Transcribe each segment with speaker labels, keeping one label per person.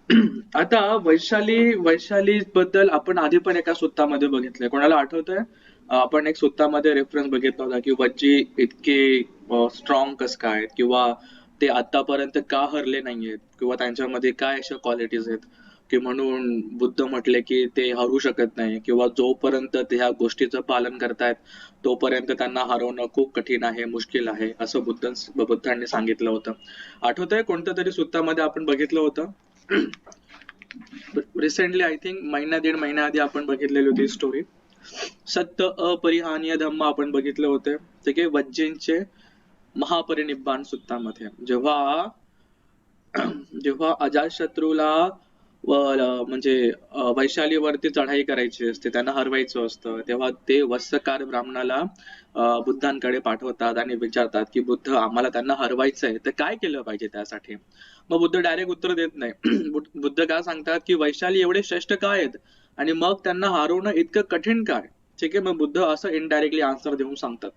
Speaker 1: आता वैशाली बद्दल आपण आधी पण एका सुत्तामध्ये बघितलंय. कोणाला आठवतंय? आपण एक सुत्तामध्ये रेफरन्स बघितला होता की वज्जी इतके स्ट्रॉंग कस काय, किंवा ते आतापर्यंत का हरले नाहीयेत, किंवा त्यांच्यामध्ये काय अशा क्वालिटीज आहेत की म्हणून बुद्ध म्हटले की ते हरू शकत नाही, किंवा जोपर्यंत ते ह्या गोष्टीचं पालन करतायत तोपर्यंत त्यांना हरवणं खूप कठीण आहे, मुश्किल आहे, असं बुद्धांनी सांगितलं होतं. आठवतंय कोणत्या तरी सुत्तामध्ये आपण बघितलं होतं? रिसेंटली आय थिंक महिना दीड महिन्याआधी आपण बघितलेली होती स्टोरी. सत्य अपरिहानीय धम्म आपण बघितले होते. ते काही वज्जींचे महापरिनिब्बाण सुत्तामध्ये जेव्हा जेव्हा अजातशत्रूला म्हणजे वैशालीवरती चढाई करायची असते, त्यांना हरवायचं असतं, तेव्हा ते वत्सकार ब्राह्मणाला बुद्धांकडे पाठवतात आणि विचारतात की बुद्ध, आम्हाला त्यांना हरवायचंय तर काय केलं पाहिजे त्यासाठी. मग बुद्ध डायरेक्ट उत्तर देत नाही. बुद्ध काय सांगतात की वैशाली एवढे श्रेष्ठ काय आहेत आणि मग त्यांना हरवणं इतकं कठीण काय. ठीक आहे, मग बुद्ध असं इनडायरेक्टली आन्सर देऊन सांगतात.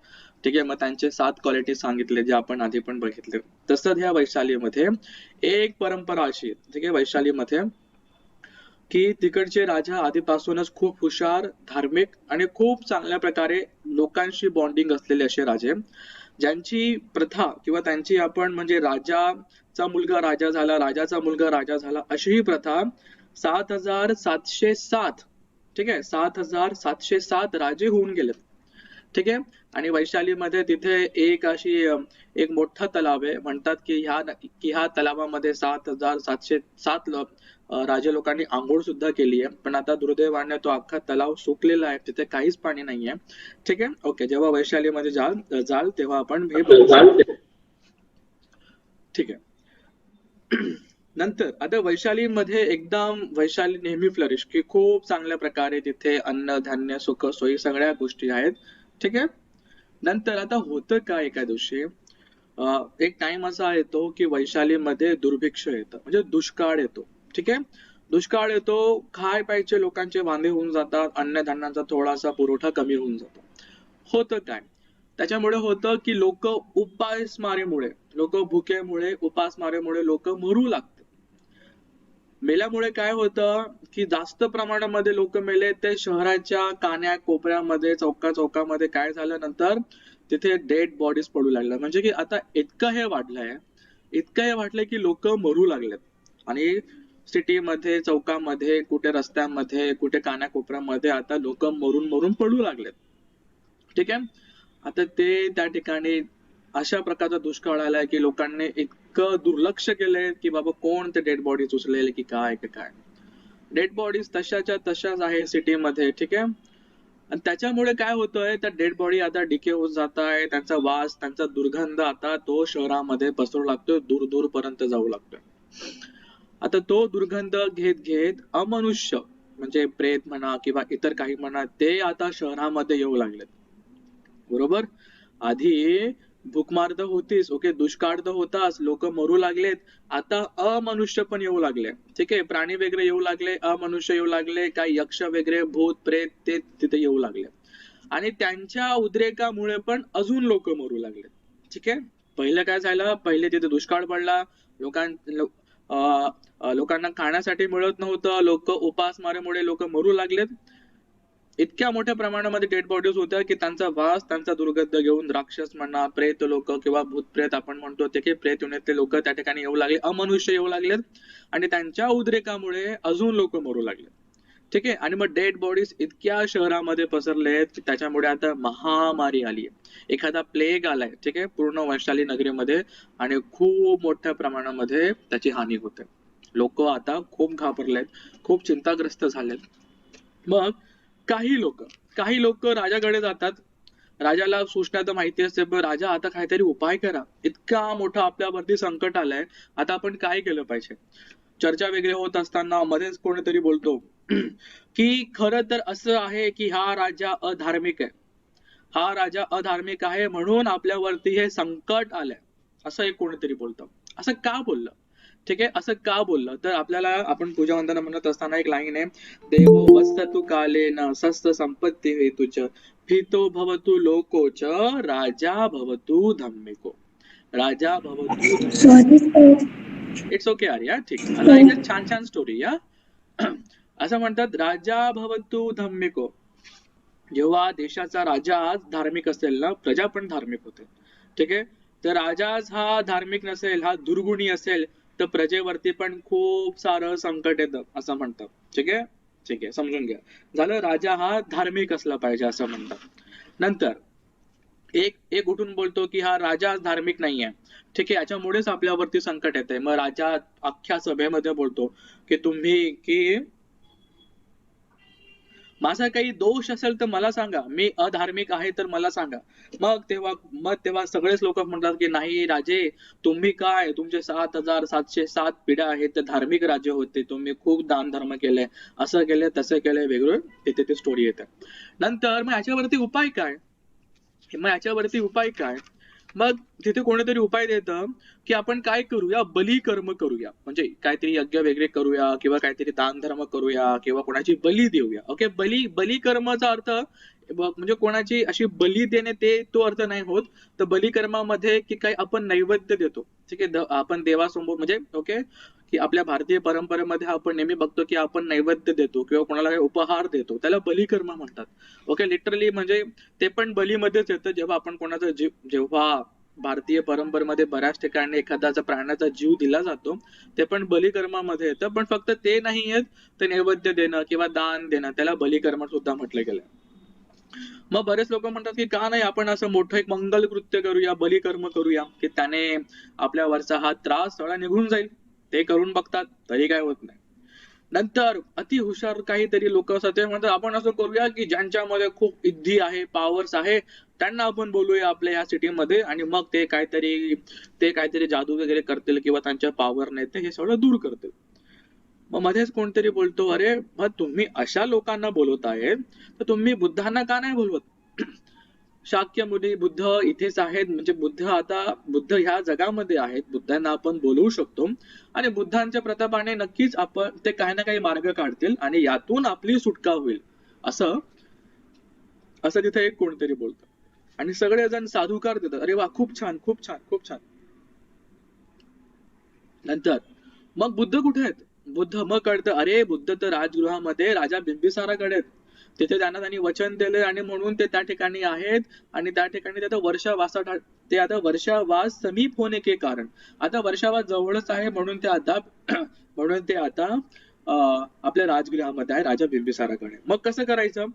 Speaker 1: ठीक आहे, मग त्यांचे 7 क्वालिटी सांगितले जे आपण आधी पण बघितले. तसंच ह्या वैशालीमध्ये एक परंपरा अशी आहे, ठीक आहे, वैशालीमध्ये, की तिकडचे राजा आधीपासूनच खूप हुशार, धार्मिक आणि खूप चांगल्या प्रकारे लोकांशी बॉन्डिंग असलेले असे राजे, ज्यांची प्रथा किंवा त्यांची आपण म्हणजे राजाचा मुलगा राजा झाला, राजाचा मुलगा राजा झाला, अशी ही प्रथा 7,707, ठीक आहे, 7,707 राजे होऊन गेलेत. ठीक आहे. आणि वैशालीमध्ये तिथे एक मोठा तलाव आहे. म्हणतात की ह्या तलावामध्ये 7,707 राजे लोकांनी आंघोळ सुद्धा केली आहे. पण आता दुर्दैवाने तो अख्खा तलाव सुकलेला आहे, तिथे काहीच पाणी नाहीये. ठीक आहे, ओके. जेव्हा वैशालीमध्ये जाल जाल तेव्हा आपण हे बघू शकतो. ठीक आहे. नंतर आता वैशालीमध्ये एकदम वैशाली नेहमी फ्लरिश, की खूप चांगल्या प्रकारे तिथे अन्न धान्य सुख सोयी सगळ्या गोष्टी आहेत. ठीक आहे. नंतर आता होतं काय एका दिवशी, एक टाइम असा येतो की वैशालीमध्ये दुर्भिक्ष येतं, म्हणजे दुष्काळ येतो. ठीक आहे. दुष्काळ येतो, खाय प्यायचे लोकांचे वांदे होऊन जातात, अन्नधान्याचा थोडासा पुरवठा कमी होऊन जातो. होतं काय, त्याच्यामुळे होतं की लोक भुकेमुळे उपासमारीमुळे लोक मरू लागतात. मेल्यामुळे काय होतं की जास्त प्रमाणामध्ये लोक मेले ते शहराच्या कान्या कोपऱ्यामध्ये, चौका चौकामध्ये काय झालं नंतर, तिथे डेड बॉडीज पडू लागल्या. म्हणजे की आता इतकं हे वाटलंय की लोक मरू लागलेत. आणि सिटीमध्ये, चौकामध्ये, कुठे रस्त्यामध्ये, कुठे कानाकोपऱ्यामध्ये आता लोक मरून मरून पडू लागलेत. ठीक आहे. आता ते त्या ठिकाणी अशा प्रकारचा दुष्काळ आलाय की लोकांनी इतकं दुर्लक्ष केलंय की बाबा कोण ते डेड बॉडीज उचलेल की काय. डेड बॉडीज तशाच्या तशाच आहे सिटीमध्ये. ठीक आहे. आणि त्याच्यामुळे काय होतंय, त्या डेड बॉडी आता डिके होत जात आहे, त्यांचा वास, त्यांचा दुर्गंध आता तो शहरामध्ये पसरू लागतोय, दूर दूर पर्यंत जाऊ लागतोय. आता तो दुर्गंध घेत घेत अमनुष्य, म्हणजे प्रेत म्हणा किंवा इतर काही म्हणा, ते आता शहरामध्ये येऊ लागलेत. बरोबर. आधी भूकमार तर होतीच, ओके, दुष्काळ तर होताच, लोक मरू लागलेत, आता अमनुष्य पण येऊ लागले. ठीक आहे, प्राणी वगैरे येऊ लागले, अमनुष्य येऊ लागले, काही यक्ष वगैरे, भूत प्रेत ते तिथे येऊ लागले. आणि त्यांच्या उद्रेकामुळे पण अजून लोक मरू लागले. ठीक आहे. पहिलं काय झालं, पहिले तिथे दुष्काळ पडला, लोकांना खाण्यासाठी मिळत नव्हतं, लोक उपासमारीमुळे लोक मरू लागलेत. इतक्या मोठ्या प्रमाणामध्ये डेड बॉडीज होत्या की त्यांचा वास, त्यांचा दुर्गंध घेऊन राक्षस म्हणा, प्रेत लोक किंवा भूतप्रेत आपण म्हणतो ते, की प्रेत ते लोक त्या ठिकाणी येऊ लागले, अमनुष्य येऊ लागलेत. आणि त्यांच्या उद्रेकामुळे अजून लोक मरू लागले. ठीक आहे. आणि मग डेड बॉडीज इतक्या शहरामध्ये पसरलेत की त्याच्यामुळे आता महामारी आली आहे, एखादा प्लेग आलाय. ठीक आहे, पूर्ण वैशाली नगरीमध्ये. आणि खूप मोठ्या प्रमाणामध्ये त्याची हानी होते. लोक आता खूप घाबरलेत, खूप चिंताग्रस्त झालेत. मग काही लोक काही लोक राजाकडे जातात. राजाला सूचना तर माहिती असते, पण राजा आता काहीतरी उपाय करा, इतका मोठा आपल्यावरती संकट आलंय, आता आपण काय केलं पाहिजे. चर्चा वगैरे होत असताना मध्येच कोणीतरी बोलतो की खरं तर असं आहे की हा राजा अधार्मिक आहे म्हणून आपल्यावरती हे संकट आलंय, असं एक कोणीतरी बोलतं. असं का बोललं? ठीक आहे, असं का बोललं तर आपल्याला, आपण पूजा वंदना म्हणत असताना एक लाईन आहे, देवो वस्ततु कालेन सस्त संपत्ती हेतुच हितो भवतु लोकोच राजा भवतु धम्मिको. राजा भवतु धम्मिको.
Speaker 2: Sorry, sir.
Speaker 1: It's okay Arya, ठीक. आता एक छान छान स्टोरी या. असं म्हणतात राजा भवतु धम्मिको. जेव्हा देशाचा राजा धार्मिक असेल ना, प्रजा पण धार्मिक होते. ठीक आहे. तर राजाच हा धार्मिक नसेल, हा दुर्गुणी असेल, तर प्रजेवरती पण खूप सारं संकट येतं असं म्हणतात. ठीक आहे. ठीक आहे, समजून घ्या. झालं, राजा हा धार्मिक असला पाहिजे असं म्हणतात. नंतर एक एक उठून बोलतो की हा राजा धार्मिक नाहीये. ठीक आहे, याच्यामुळेच आपल्यावरती संकट येते. मग राजा अख्ख्या सभेमध्ये बोलतो की तुम्ही की माझा काही दोष असेल तर मला सांगा, मी अधार्मिक आहे तर मला सांगा. मग तेव्हा सगळेच लोक म्हणतात की नाही राजे, तुम्ही काय, तुमचे 7,707 पिढ्या आहेत, ते धार्मिक राजे होते, तुम्ही खूप दान धर्म केले, असं केले तसं केले, वेगळं तिथे ते स्टोरी येते. नंतर मग याच्यावरती उपाय काय? मग तिथे कोणीतरी उपाय देतं की आपण काय करूया, बली कर्म करूया, म्हणजे काहीतरी यज्ञ वगैरे करूया किंवा काहीतरी दान धर्म करूया किंवा कोणाची बली देऊया. ओके, बली कर्माचा अर्थ म्हणजे कोणाची अशी बली देणे तो अर्थ नाही होत. तर बलिकर्मामध्ये की काही आपण नैवेद्य देतो. ठीक आहे, आपण देवासमोर म्हणजे ओके, की आपल्या भारतीय परंपरेमध्ये आपण नेहमी बघतो की आपण नैवेद्य देतो किंवा कोणाला काही उपहार देतो, त्याला बलिकर्म म्हणतात. ओके, लिटरली म्हणजे ते पण बलीमध्येच येतं. जेव्हा आपण कोणाचा जीव, जेव्हा भारतीय परंपरेमध्ये बऱ्याच ठिकाणी एखाद्याचा प्राण्याचा जीव दिला जातो, ते पण बलिकर्मामध्ये येतं. पण फक्त ते नाही येत, ते नैवेद्य देणं किंवा दान देणं, त्याला बलिकर्म सुद्धा म्हटलं गेलं. मग बरेच लोक म्हणतात की का नाही आपण असं मोठं एक मंगल कृत्य करूया, बलिकर्म करूया, की त्याने आपल्यावरचा हा त्रास सगळा निघून जाईल. ते करून बघतात, तरी काय होत नाही. नंतर अति हुशार काहीतरी लोक असतात, ते म्हणतात आपण असं करूया की ज्यांच्यामध्ये खूप बुद्धी आहे, पॉवर्स आहे, त्यांना आपण बोलूया आपल्या या सिटीमध्ये, आणि मग ते काहीतरी जादू वगैरे करतील किंवा त्यांच्या पॉवर नाही ते हे सगळं दूर करतील. मग मध्येच कोणतरी बोलतो, अरे मग तुम्ही अशा लोकांना बोलवत आहे, तर तुम्ही बुद्धांना का नाही बोलवत? शाक्य मुनी बुद्ध इथेच आहेत, म्हणजे बुद्ध ह्या जगामध्ये आहेत, बुद्धांना आपण बोलवू शकतो, आणि बुद्धांच्या प्रतापाने नक्कीच आपण ते काही ना काही मार्ग काढतील आणि यातून आपली सुटका होईल. असं असं तिथे एक कोणतरी बोलतं आणि सगळेजण साधुकार देतात. अरे वा, खूप छान, खूप छान, खूप छान. नंतर मग बुद्ध कुठे आहेत? मग कळतं, अरे बुद्ध तर राजगृहामध्ये राजा बिंबिसाराकडे आहेत. तिथे त्यांनी वचन दिले आणि म्हणून ते त्या ठिकाणी आहेत. आणि त्या ठिकाणी ते आता वर्षावास समीप होणे के कारण, आता वर्षावास जवळच आहे, म्हणून ते आता म्हणून ते आता आपल्या राजगृहामध्ये आहे, राजा बिंबिसाराकडे. मग कसं करायचं?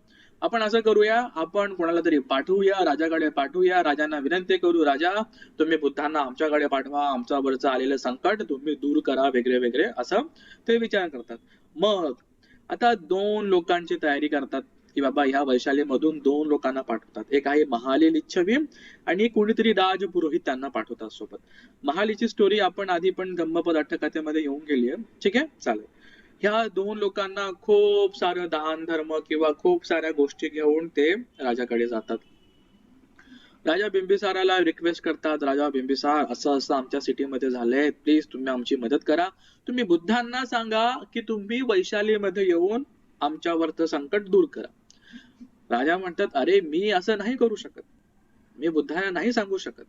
Speaker 1: आपण असं करूया, आपण कोणाला तरी पाठवूया, राजाकडे पाठवूया, राजांना विनंती करू, राजा तुम्ही बुद्धांना आमच्याकडे पाठवा, आमच्यावरचं आलेलं संकट तुम्ही दूर करा, वगैरे वगैरे असं ते विचार करतात. मग आता 2 लोकांची तयारी करतात की बाबा ह्या वैशालीमधून 2 लोकांना पाठवतात. एक आहे महाली लिच्छवी आणि कोणीतरी राजपुरोहित त्यांना पाठवतात सोबत. महालीची स्टोरी आपण आधी पण धम्मपद अट्टकथेमध्ये येऊन गेली आहे. ठीक आहे, चालेल. ह्या 2 लोकांना खूप सारं दान धर्म किंवा खूप साऱ्या गोष्टी घेऊन ते राजाकडे जातात. राजा बिंबिसाराला रिक्वेस्ट करतात, राजा बिंबिसार असं असं आमच्या सिटीमध्ये झालंय, प्लीज तुम्ही आमची मदत करा. तुम्ही बुद्धांना सांगा की तुम्ही वैशालीमध्ये येऊन आमच्यावरचं संकट दूर करा. राजा म्हणतात, अरे मी असं नाही करू शकत, मी बुद्धांना नाही सांगू शकत.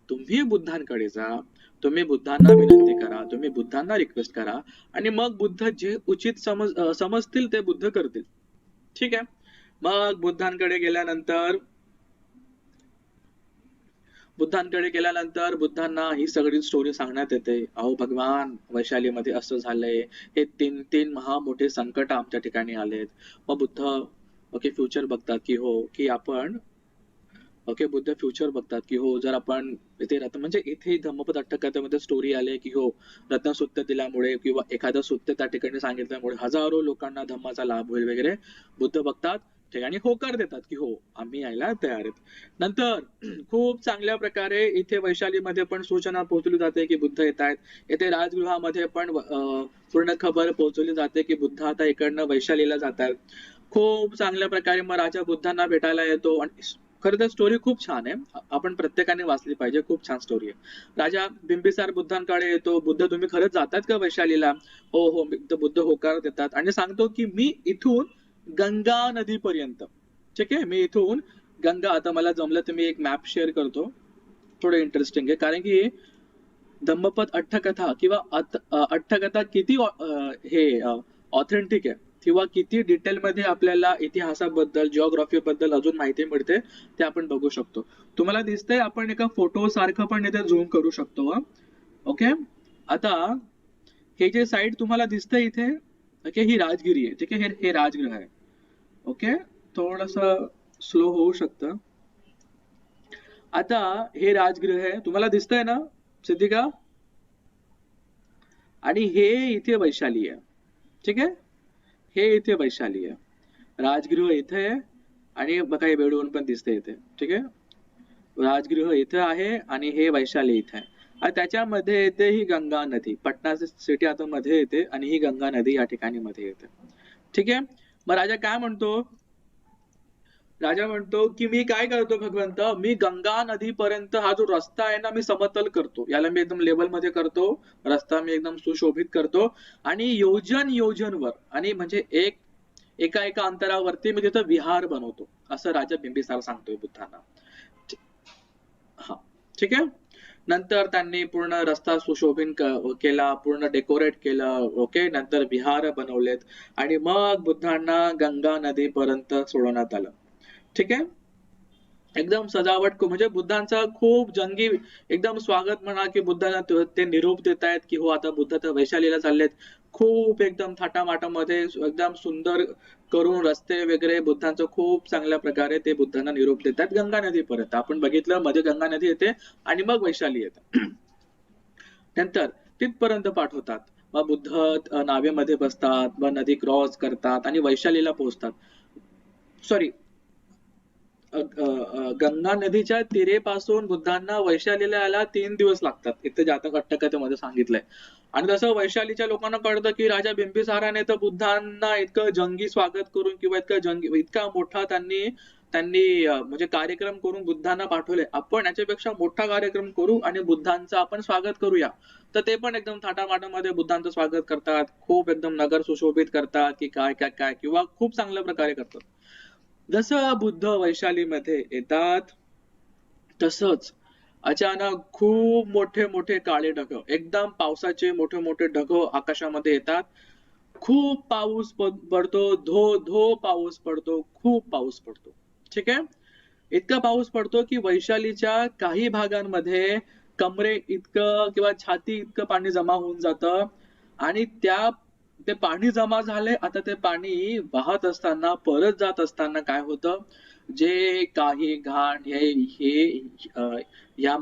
Speaker 1: तुम्ही बुद्धांकडे जा, तुम्ही बुद्धांना विनंती करा, तुम्ही बुद्धांना रिक्वेस्ट करा, आणि मग बुद्ध जे उचित समजतील ते बुद्ध करतील. ठीक आहे. मग बुद्धांकडे गेल्यानंतर बुद्धांना ही सगळी स्टोरी सांगण्यात येते. अहो भगवान, वैशालीमध्ये असं झालंय, हे तीन तीन मोठे संकट आमच्या ठिकाणी आलेत. मग बुद्ध ओके फ्युचर बघतात की हो की आपण ओके बुद्ध फ्युचर बघतात की हो, जर आपण इथे रत्न म्हणजे इथे धम्मपद अट्टकथेमध्ये स्टोरी आली की हो, रत्नसुत्त दिल्यामुळे किंवा एखादं सुत्त त्या ठिकाणी सांगितल्यामुळे हजारो लोकांना धम्माचा लाभ होईल वगैरे. बुद्ध बघतात ठिकाणी होकार देतात की हो, आम्ही यायला तयार आहेत. नंतर खूप चांगल्या प्रकारे इथे वैशालीमध्ये पण सूचना पोहोचली जाते की बुद्ध येत आहेत. येथे राजगृहामध्ये पण पूर्ण खबर पोहोचवली जाते की बुद्ध आता इकडनं वैशालीला जातात. खूप चांगल्या प्रकारे मग राजा बुद्धांना भेटायला येतो. आणि खरं तर स्टोरी खूप छान आहे, आपण प्रत्येकाने वाचली पाहिजे, खूप छान स्टोरी आहे. राजा बिंबिसार बुद्धांकडे येतो, बुद्ध तुम्ही खरंच जातात का वैशालीला? हो हो, बुद्ध होकार देतात आणि सांगतो की मी इथून गंगा नदीपर्यंत, ठीक आहे, मी इथून गंगा, आता मला जमलं तर मी एक मॅप शेअर करतो, थोडं इंटरेस्टिंग आहे कारण की धम्मपद अट्टकथा किंवा अट्टकथा किती हे ऑथेंटिक आहे किंवा किती डिटेल मध्ये आपल्याला इतिहासाबद्दल जिओग्राफी बद्दल अजून माहिती मिळते ते आपण बघू शकतो. तुम्हाला दिसतंय आपण एका फोटो सारखं पण इथे झूम करू शकतो. ओके, आता हे जे साईड तुम्हाला दिसतंय इथे, ओके, ही राजगिरी आहे. ठीक आहे, हे राजगृह आहे. ओके, थोडस स्लो होऊ शकतं. आता हे राजगृह आहे, तुम्हाला दिसतंय ना सिद्धिका, आणि हे इथे वैशाली आहे. ठीक आहे, हे इथे वैशाली आहे, राजगृह इथे आहे, आणि बघा हे बेडून पण दिसते इथे. ठीक आहे, राजगृह इथे आहे आणि हे वैशाली इथे आहे, आणि त्याच्यामध्ये येते ही गंगा नदी. पटना सिटी आता मध्ये येते आणि ही गंगा नदी या ठिकाणी मध्ये येते. ठीक आहे, मग राजा काय म्हणतो, राजा म्हणतो की मी काय करतो भगवंत, मी गंगा नदी पर्यंत हा जो रस्ता आहे ना मी समतल करतो, याला मी एकदम लेवल मध्ये करतो, रस्ता मी एकदम सुशोभित करतो, आणि योजन योजनवर, आणि म्हणजे एका एका अंतरावरती मी तिथं विहार बनवतो, असं राजा बिंबिसार सांगतोय बुद्धांना. हा, ठीक आहे. नंतर त्यांनी पूर्ण रस्ता सुशोभित केला, पूर्ण डेकोरेट केलं. ओके, नंतर विहार बनवलेत, आणि मग बुद्धांना गंगा नदी पर्यंत सोडवण्यात आलं. ठीक आहे, एकदम सजावट म्हणजे बुद्धांचा खूप जंगी एकदम स्वागत म्हणा, की बुद्धांना ते निरोप देत आहेत की हो आता बुद्ध तर वैशालीला चाललेत. खूप एकदम थाटामाटामध्ये एकदम सुंदर करून रस्ते वगैरे बुद्धांचं खूप चांगल्या प्रकारे ते बुद्धांना निरोप देतात गंगा नदीपर्यंत. आपण बघितलं मध्ये गंगा नदी येते आणि मग वैशाली येते. नंतर तिथपर्यंत पाठवतात. मग बुद्ध नावेमध्ये बसतात, मग नदी क्रॉस करतात आणि वैशालीला पोहोचतात. सॉरी, गंगा नदीच्या तीरेपासून बुद्धांना वैशालीला यायला 3 दिवस लागतात, इथे जातक अट्टकथेमध्ये सांगितलंय. आणि तसं वैशालीच्या लोकांना कळतं की राजा बिंबिसाराने तर बुद्धांना इतकं जंगी स्वागत करून किंवा इतका मोठा त्यांनी त्यांनी म्हणजे कार्यक्रम करून बुद्धांना पाठवले, आपण याच्यापेक्षा मोठा कार्यक्रम करू आणि बुद्धांचं आपण स्वागत करूया. तर ते पण एकदम थाटामाटामध्ये बुद्धांचं स्वागत करतात, खूप एकदम नगर सुशोभित करतात की काय काय काय, किंवा खूप चांगल्या प्रकारे करतात. जसं बुद्ध वैशालीमध्ये येतात तसंच अचानक खूप मोठे मोठे काळे ढग, एकदम पावसाचे मोठे मोठे ढग आकाशामध्ये येतात. खूप पाऊस पडतो, धो धो पाऊस पडतो, खूप पाऊस पडतो. ठीक आहे, इतका पाऊस पडतो की वैशालीच्या काही भागांमध्ये कमरे इतकं किंवा छाती इतकं पाणी जमा होऊन जातं, आणि ते पाणी जमा झाले. आता ते पाणी वाहत असताना परत जात असताना काय होतं, जे काही घाण हे हे या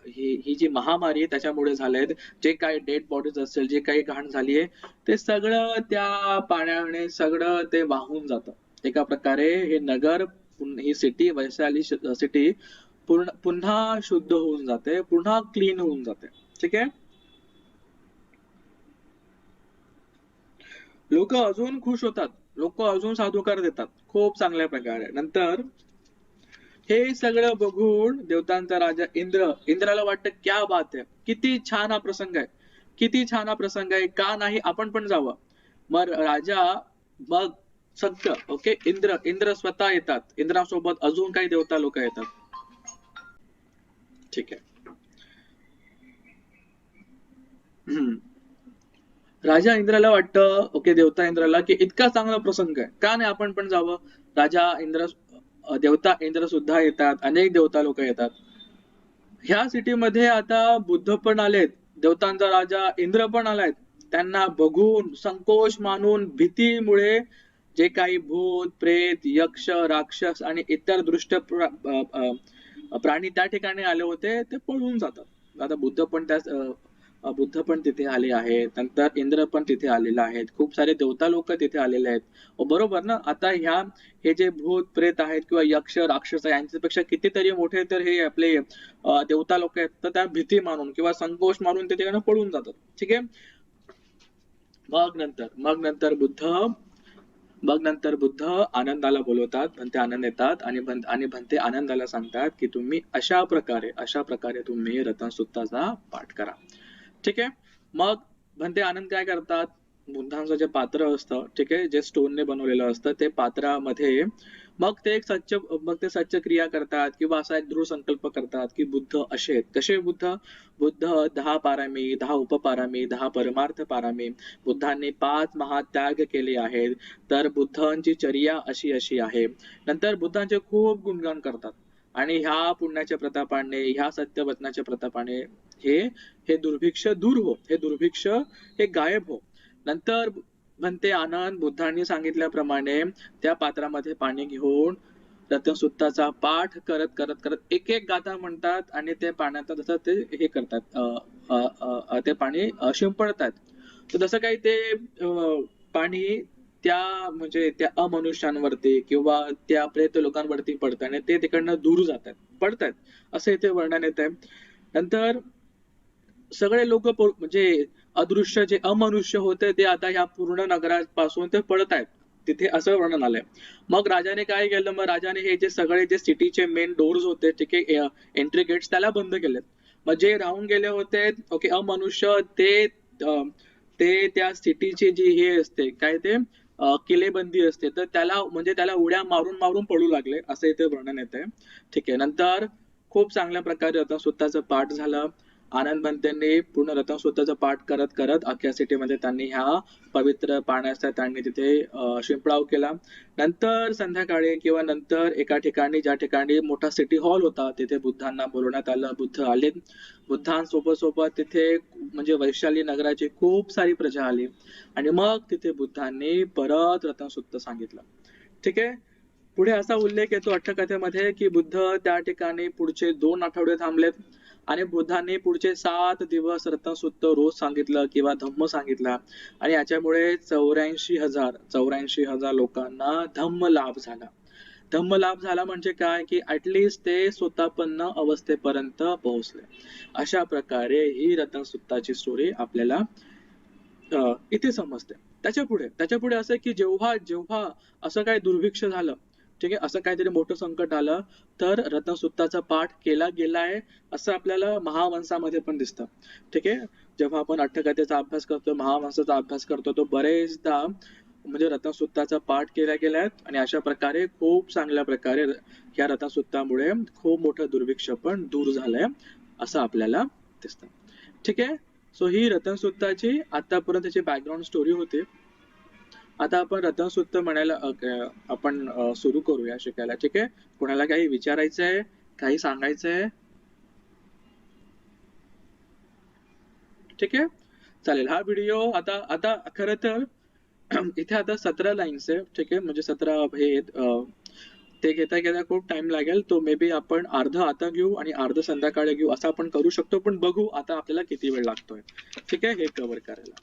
Speaker 1: ही जी महामारी आहे त्याच्यामुळे झालेत, जे काही डेड बॉडीज असेल, जे काही घाण झालीये, ते सगळं त्या पाण्याने सगळं ते वाहून जातं. एका प्रकारे हे नगर, ही सिटी, वैशाली सिटी पुन्हा शुद्ध होऊन जाते, पुन्हा क्लीन होऊन जाते. ठीक आहे, लोक अजून खुश होतात, लोक अजून साधुकार देतात खूप चांगल्या प्रकारे. नंतर हे सगळं बघून देवतांचा राजा इंद्राला वाटतं क्या बात आहे, किती छान हा प्रसंग आहे, किती छान हा प्रसंग आहे, का नाही आपण पण जावं. मग राजा, मग सगळं ओके, इंद्र स्वतः येतात, इंद्रासोबत अजून काही देवता लोक येतात. ठीक आहे, राजा इंद्राला वाटतं, ओके, देवता इंद्राला की इतका चांगला प्रसंग आहे, का नाही आपण पण जावं. राजा इंद्र, देवता इंद्र सुद्धा येतात, अनेक देवता लोक येतात. ह्या सिटीमध्ये आता बुद्ध पण आलेत, देवतांचा राजा इंद्र पण आलाय. त्यांना बघून संकोच मानून भीतीमुळे जे काही भूत प्रेत यक्ष राक्षस आणि इतर दृष्ट प्राणी त्या ठिकाणी आले होते ते पळून जातात. आता बुद्ध पण तिथे आले आहेत, नंतर इंद्र पण तिथे आलेले आहेत, खूप सारे देवता लोक तिथे आलेले आहेत. बरोबर ना. आता हे जे भूत प्रेत आहेत किंवा यक्ष राक्षस यांच्यापेक्षा कितीतरी मोठे तर हे आपले देवता लोक आहेत, तर त्या भीती मानून किंवा संकोच मानून ते तिकडे पळून जातात. ठीक आहे, मग नंतर बुद्ध आनंदाला बोलवतात, भंते आनंद येतात, आणि भंते आनंदाला सांगतात की तुम्ही अशा प्रकारे तुम्ही रतनसुत्ताचा पाठ करा. ठीक आहे, मग भंते आनंद काय करतात, बुद्धांचं जे पात्र असतं, ठीक आहे, जे स्टोनने बनवलेलं असतं, ते पात्रामध्ये मग ते सच्च क्रिया करतात किंवा असा एक दृढ संकल्प करतात की बुद्ध असे आहेत. कसे बुद्ध? बुद्ध 10 पारामी, 10 उपपारामी, 10 परमार्थ पारामी, बुद्धांनी 5 महात्याग केले आहेत. तर बुद्धांची चर्या अशी अशी आहे. नंतर बुद्धांचे खूप गुणगान करतात आणि ह्या पुण्याच्या प्रतापाने, ह्या सत्यवचनाच्या प्रतापाने हे हे दुर्भिक्ष दूर हो, हे दुर्भिक्ष हे गायब हो. नंतर म्हणते आनंद बुद्धांनी सांगितल्याप्रमाणे त्या पात्रामध्ये पाणी घेऊन रतनसुत्ताचा पाठ करत करत करत एक एक गाथा म्हणतात आणि ते पाण्यात जसं ते हे करतात ते पाणी शिंपडतात. तर जसं काही ते पाणी त्या म्हणजे त्या अमनुष्यांवरती किंवा त्या प्रेत लोकांवरती पडतं आणि ते तिकडनं दूर जातात, पडतात, असं इथे वर्णन येत आहे. नंतर सगळे लोक म्हणजे अदृश्य जे अमनुष्य होते ते आता ह्या पूर्ण नगरापासून ते पळत आहेत तिथे, असं वर्णन आलंय. मग राजाने काय केलं? मग राजाने हे जे सगळे जे सिटीचे मेन डोर्स होते, ठीक आहे, एंट्री गेट्स, त्याला बंद केलेत. मग जे राहून गेले होते ओके अमनुष्य ते त्या सिटीची जी हे असते काय ते किल्लेबंदी असते, तर त्याला म्हणजे त्याला उड्या मारून मारून पळू लागले, असं इथे वर्णन येते. ठीक आहे. नंतर खूप चांगल्या प्रकारे रतनसुत्ताचं पाठ झालं. आनंद बनतेंनी पूर्ण रतनसुत्ताचं पाठ करत करत अख्ख्या सिटीमध्ये त्यांनी ह्या पवित्र पाण्याचा त्यांनी तिथे शिंपडाव केला. नंतर संध्याकाळी किंवा नंतर एका ठिकाणी ज्या ठिकाणी मोठा सिटी हॉल होता तिथे बुद्धांना बोलवण्यात आलं. बुद्ध आले. बुद्धांसोबत सोबत तिथे म्हणजे वैशाली नगराची खूप सारी प्रजा आली आणि मग तिथे बुद्धांनी परत रतनसुत्त सांगितलं. ठीक आहे. पुढे असा उल्लेख येतो अट्टकथेमध्ये की बुद्ध त्या ठिकाणी पुढचे 2 आठवडे थांबलेत आणि बुद्धांनी पुढचे 7 दिवस रतनसुत्त रोज सांगितलं किंवा धम्म सांगितला आणि याच्यामुळे 84,000 लोकांना धम्म लाभ झाला. धम्म लाभ झाला म्हणजे काय की ऍटलिस्ट ते स्वतःपन्न अवस्थेपर्यंत पोहोचले. अशा प्रकारे ही रतनसुत्ताची स्टोरी आपल्याला इथे समजते. त्याच्या पुढे असं की जेव्हा जेव्हा असं काय दुर्भिक्ष झालं, ठीक आहे, असं काहीतरी मोठं संकट आलं, तर रतनसुत्ताचा पाठ केला गेलाय असं आपल्याला महावंसामध्ये पण दिसतं. ठीक आहे. जेव्हा आपण अट्टकथेचा अभ्यास करतो, महावंसाचा अभ्यास करतो, तो बरेचदा म्हणजे रतनसुत्ताचा पाठ केला गेलाय आणि अशा प्रकारे खूप चांगल्या प्रकारे या रतनसुत्तामुळे खूप मोठं दुर्भिक्ष पण दूर झालंय असं आपल्याला दिसतं. ठीक आहे. सो ही रतनसुत्ताची आतापर्यंतची बॅकग्राऊंड स्टोरी होती. आता आपण रतनसुत्त म्हणायला आपण सुरू करूया शिकायला. ठीक आहे. कोणाला काही विचारायचं आहे, काही सांगायचं आहे? ठीक आहे, चालेल. हा व्हिडिओ आता आता खरं तर इथे आता 17 लाईन्स आहे. ठीक आहे, म्हणजे 17 हे ते घेता घेता खूप टाइम लागेल. तो मे बी आपण अर्ध आता घेऊ आणि अर्ध संध्याकाळी घेऊ असं आपण करू शकतो, पण बघू आता आपल्याला किती वेळ लागतोय. ठीक आहे, हे कव्हर करायला.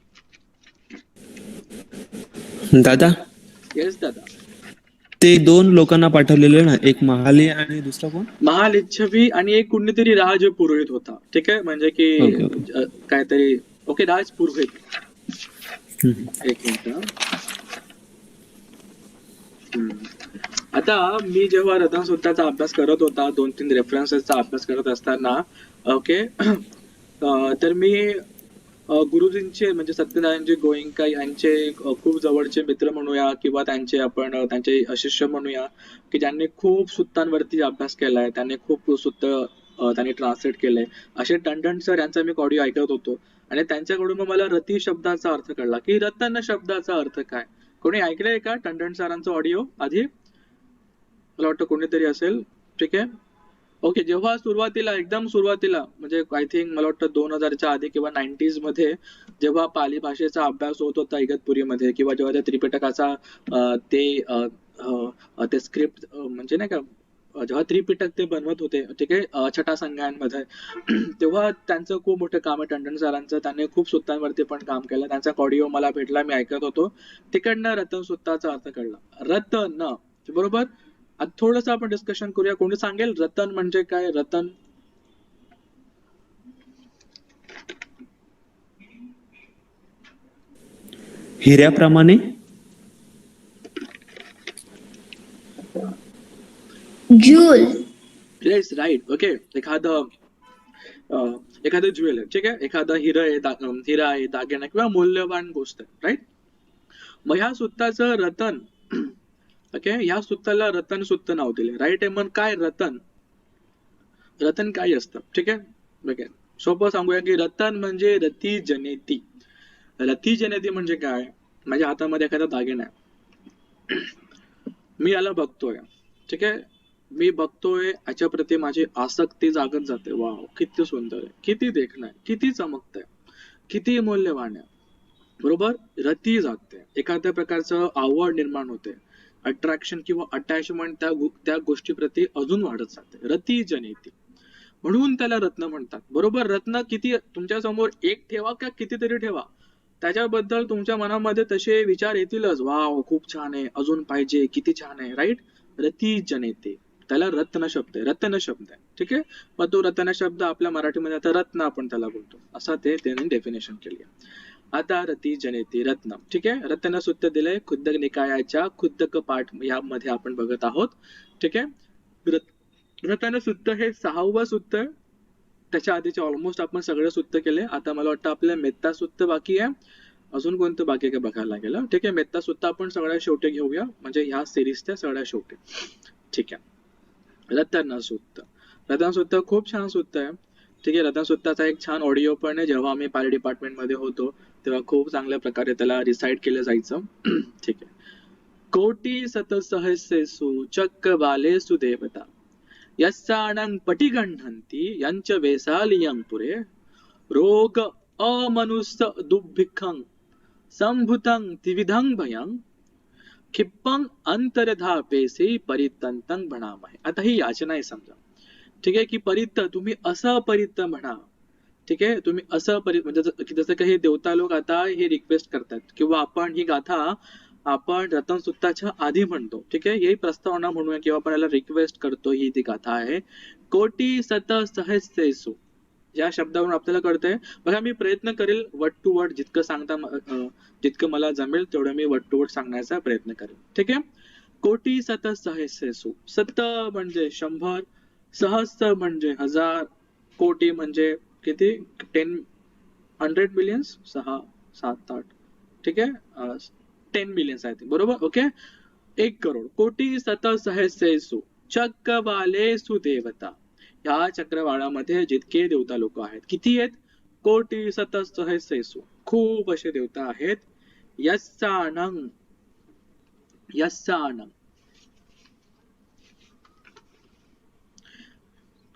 Speaker 2: दादा,
Speaker 1: येस दादा.
Speaker 2: ते 2 लोकांना पाठवलेले ना, एक महाली आणि दुसरा कोण?
Speaker 1: महालिच्छवी आणि एक कुणीतरी राज पुरोहित होता. ठीक आहे, म्हणजे की
Speaker 2: ओके.
Speaker 1: काहीतरी ओके राज पुरोहित. एक मिनिट. आता मी जेव्हा रतनसुत्ताचा अभ्यास करत होता, 2-3 रेफरन्सेसचा अभ्यास करत असताना ओके तर मी गुरुजींचे म्हणजे सत्यनारायणजी गोयंका यांचे खूप जवळचे मित्र म्हणूया किंवा त्यांचे आपण त्यांचे शिष्य म्हणूया की ज्यांनी खूप सुत्तांवरती अभ्यास केलाय, त्यांनी खूप सुत्त त्यांनी ट्रान्सलेट केलंय, असे टंडन सर यांचा मी ऑडिओ ऐकत होतो आणि त्यांच्याकडून मग मला रती शब्दाचा अर्थ कळला की रतन शब्दाचा अर्थ काय. कोणी ऐकलंय का टंडन सरांचा ऑडिओ आधी? मला वाटतं कोणीतरी असेल. ठीक आहे. ओके. जेव्हा सुरुवातीला एकदम सुरुवातीला म्हणजे आय थिंक मला वाटतं 2000च्या आधी किंवा 90s मध्ये जेव्हा पाली भाषेचा अभ्यास होत होता इगतपुरीमध्ये किंवा जेव्हा त्या त्रिपिटकाचा ते स्क्रिप्ट म्हणजे नाही का जेव्हा त्रिपिटक ते बनवत होते, ठीक आहे, छटा संघांमध्ये तेव्हा त्यांचं खूप मोठं काम आहे टंडन सरांचं. त्यांनी खूप सुत्तांवरती पण काम केलं. त्यांचा ऑडिओ मला भेटला, मी ऐकत होतो. तिकडनं रतन सुत्ताचा अर्थ कळला. रतन बरोबर. आता थोडस आपण डिस्कशन करूया. कोणी सांगेल रतन म्हणजे काय? रतन
Speaker 2: हिऱ्याप्रमाणे.
Speaker 3: ज्यूल.
Speaker 1: Yes right. ओके. एखादं ज्वेलर, ठीक आहे, एखादा हिरा आहे, दागिना किंवा मौल्यवान गोष्ट, राईट. मग ह्या सुत्ताचं रतन ओके, या सुत्ताला रतन सुत्त नाव दिले. राईट आहे. मग काय रतन, रतन काय असतं? ठीक आहे, बघा सोपं सांगूया की रतन म्हणजे रती जनेती. रती जनेती म्हणजे काय? माझ्या हातामध्ये एखादा दागिना आहे, मी याला बघतोय, ठीक आहे, मी बघतोय, याच्या प्रती माझी आसक्ती जागत जाते. वाव, किती सुंदर आहे, किती देखणं आहे, किती चमकतंय, किती मौल्यवान आहे, बरोबर. रती जागते, एखाद्या प्रकारचं आवड निर्माण होते, अट्रॅक्शन किंवा अटॅचमेंट त्या गोष्टीप्रती अजून वाढत जाते. रती जनेती, म्हणून त्याला रत्न म्हणतात. बरोबर. रत्न किती तुमच्या समोर एक ठेवा का कितीतरी ठेवा, त्याच्याबद्दल तुमच्या मनामध्ये तसे विचार येतीलच. वाव, खूप छान आहे, अजून पाहिजे, किती छान आहे. राईट. रती जनेते, त्याला रत्न शब्द आहे, रत्न शब्द आहे. ठीक आहे. मग तो रत्न शब्द आपल्या मराठीमध्ये आता रत्न आपण त्याला बोलतो, असा त्यांनी डेफिनेशन केली आहे. आता रती जनेते, रत्न. ठीक आहे. रत्न सूत्र दिलंय खुद्दक निकायाच्या खुद्दक पाठ यामध्ये आपण बघत आहोत. ठीक आहे. रत्न सूत्र हे 6वं सूत्र. त्याच्या आधीचे ऑलमोस्ट आपण सगळे सूत्र केले. आता मला वाटतं आपल्या मेत्ता सूत्र बाकी आहे. अजून कोणतं बाकी आहे का बघायला लागेल. ठीक आहे. मेत्ता सूत्र आपण सगळ्या शेवटी घेऊया, म्हणजे ह्या सिरीजच्या सगळ्या शेवटी. ठीक आहे. रत्न सूत्र. रत्न सूत्र खूप छान सूत्र आहे. ठीक आहे. रत्न सूत्राचा एक छान ऑडिओ पण आहे, जेव्हा आम्ही पायल डिपार्टमेंट मध्ये होतो तेव्हा खूप चांगल्या प्रकारे त्याला रिसाइट केलं जायचं. ठीक आहे. कोटी सतसहस्रेषु चक्रवालेषु देवता यस्यानं पटिगण्हन्ति यञ्च वैशाल्यं पुरे रोग अमनुष्य दुर्भिक्षं संभुतं त्रिविधं भयं क्षिप्पं अंतर्धापेसि परितंतं भणामहे. आता ही याचना आहे समजा. ठीक आहे, की परित तुम्ही असं परित म्हणा. ठीक आहे, तुम्ही असं म्हणजे जसं काही देवता लोक आता हे रिक्वेस्ट करतात, किंवा आपण ही गाथा आपण रतन सूक्ताच्या आधी म्हणतो. ठीक आहे, ही प्रस्तावना म्हणूया किंवा आपण याला रिक्वेस्ट करतो. ही ती गाथा आहे. कोटी सत सहस्रेषु या शब्दावरून आपल्याला कळतंय. बघा, मी प्रयत्न करेल वर्ड टू वर्ड जितकं सांगता जितकं मला जमेल तेवढं मी वर्ड टू वर्ड सांगण्याचा प्रयत्न करेल. ठीक आहे. कोटी सत सहस्रेषु. सत म्हणजे 100, सहस्र म्हणजे 1000, कोटी म्हणजे किती? 100 मिलियन्स, 6 7 8. ठीक आहे. 10 मिलियन्स आहेत, बरोबर. ओके. 1 करोड. कोटी सत सहस्रेषु चक्रवालेषु देवता. या चक्रवाळामध्ये जितके देवता लोक आहेत, किती आहेत? कोटी सत सहस्रेषु, खूप असे देवता आहेत. यस्यानं, यस्यानं,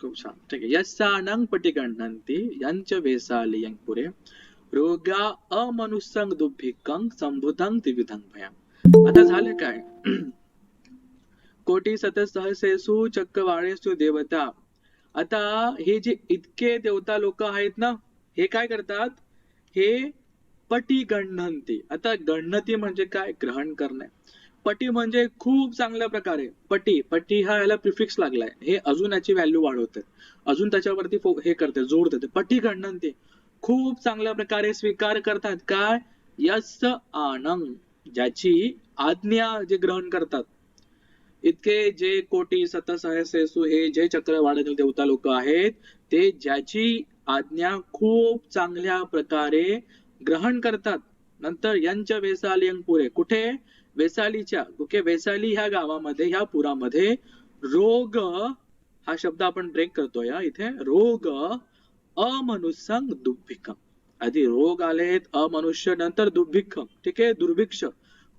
Speaker 1: खूप छान. ठीक आहे. यस्यानं पटिगण्हन्ति यञ्च वैशाल्यं पुरे रोगा अमनुष्यं दुर्भिक्षं संभुतं त्रिविधं भयं. आता झालं काय? कोटी सतसहस्रेषु चक्रवाळेषु देवता. आता हे जे इतके देवता लोक आहेत ना, हे काय करतात? हे पटी गणन्ति. आता गणनती म्हणजे काय? ग्रहण करणे. पटी म्हणजे खूप चांगल्या प्रकारे. पटी, पटी हा याला प्रिफिक्स लागलाय, हे अजून याची व्हॅल्यू वाढवते, अजून त्याच्यावरती हे करते, जोर देते. पटी गणन्ति, खूप चांगल्या प्रकारे स्वीकार करतात. काय? यस आनंद, ज्याची आज्ञा जे ग्रहण करतात. इतके जे कोटी सतसहस्रेषु हे जे चक्रवाळातील देवता लोक आहेत, ते ज्याची आज्ञा खूप चांगल्या प्रकारे ग्रहण करतात. नंतर यंच वैशाल्यं पुरे. कुठे? वैशालीच्या. ओके. वैशाली ह्या गावामध्ये, ह्या पुरामध्ये रोग हा शब्द आपण ब्रेक करतोय इथे. रोग अमनुष्यं दुर्भिक्षं. आधी रोग आलेत, अमनुष्य, नंतर दुर्भिक्ष. ठीक आहे. दुर्भिक्ष,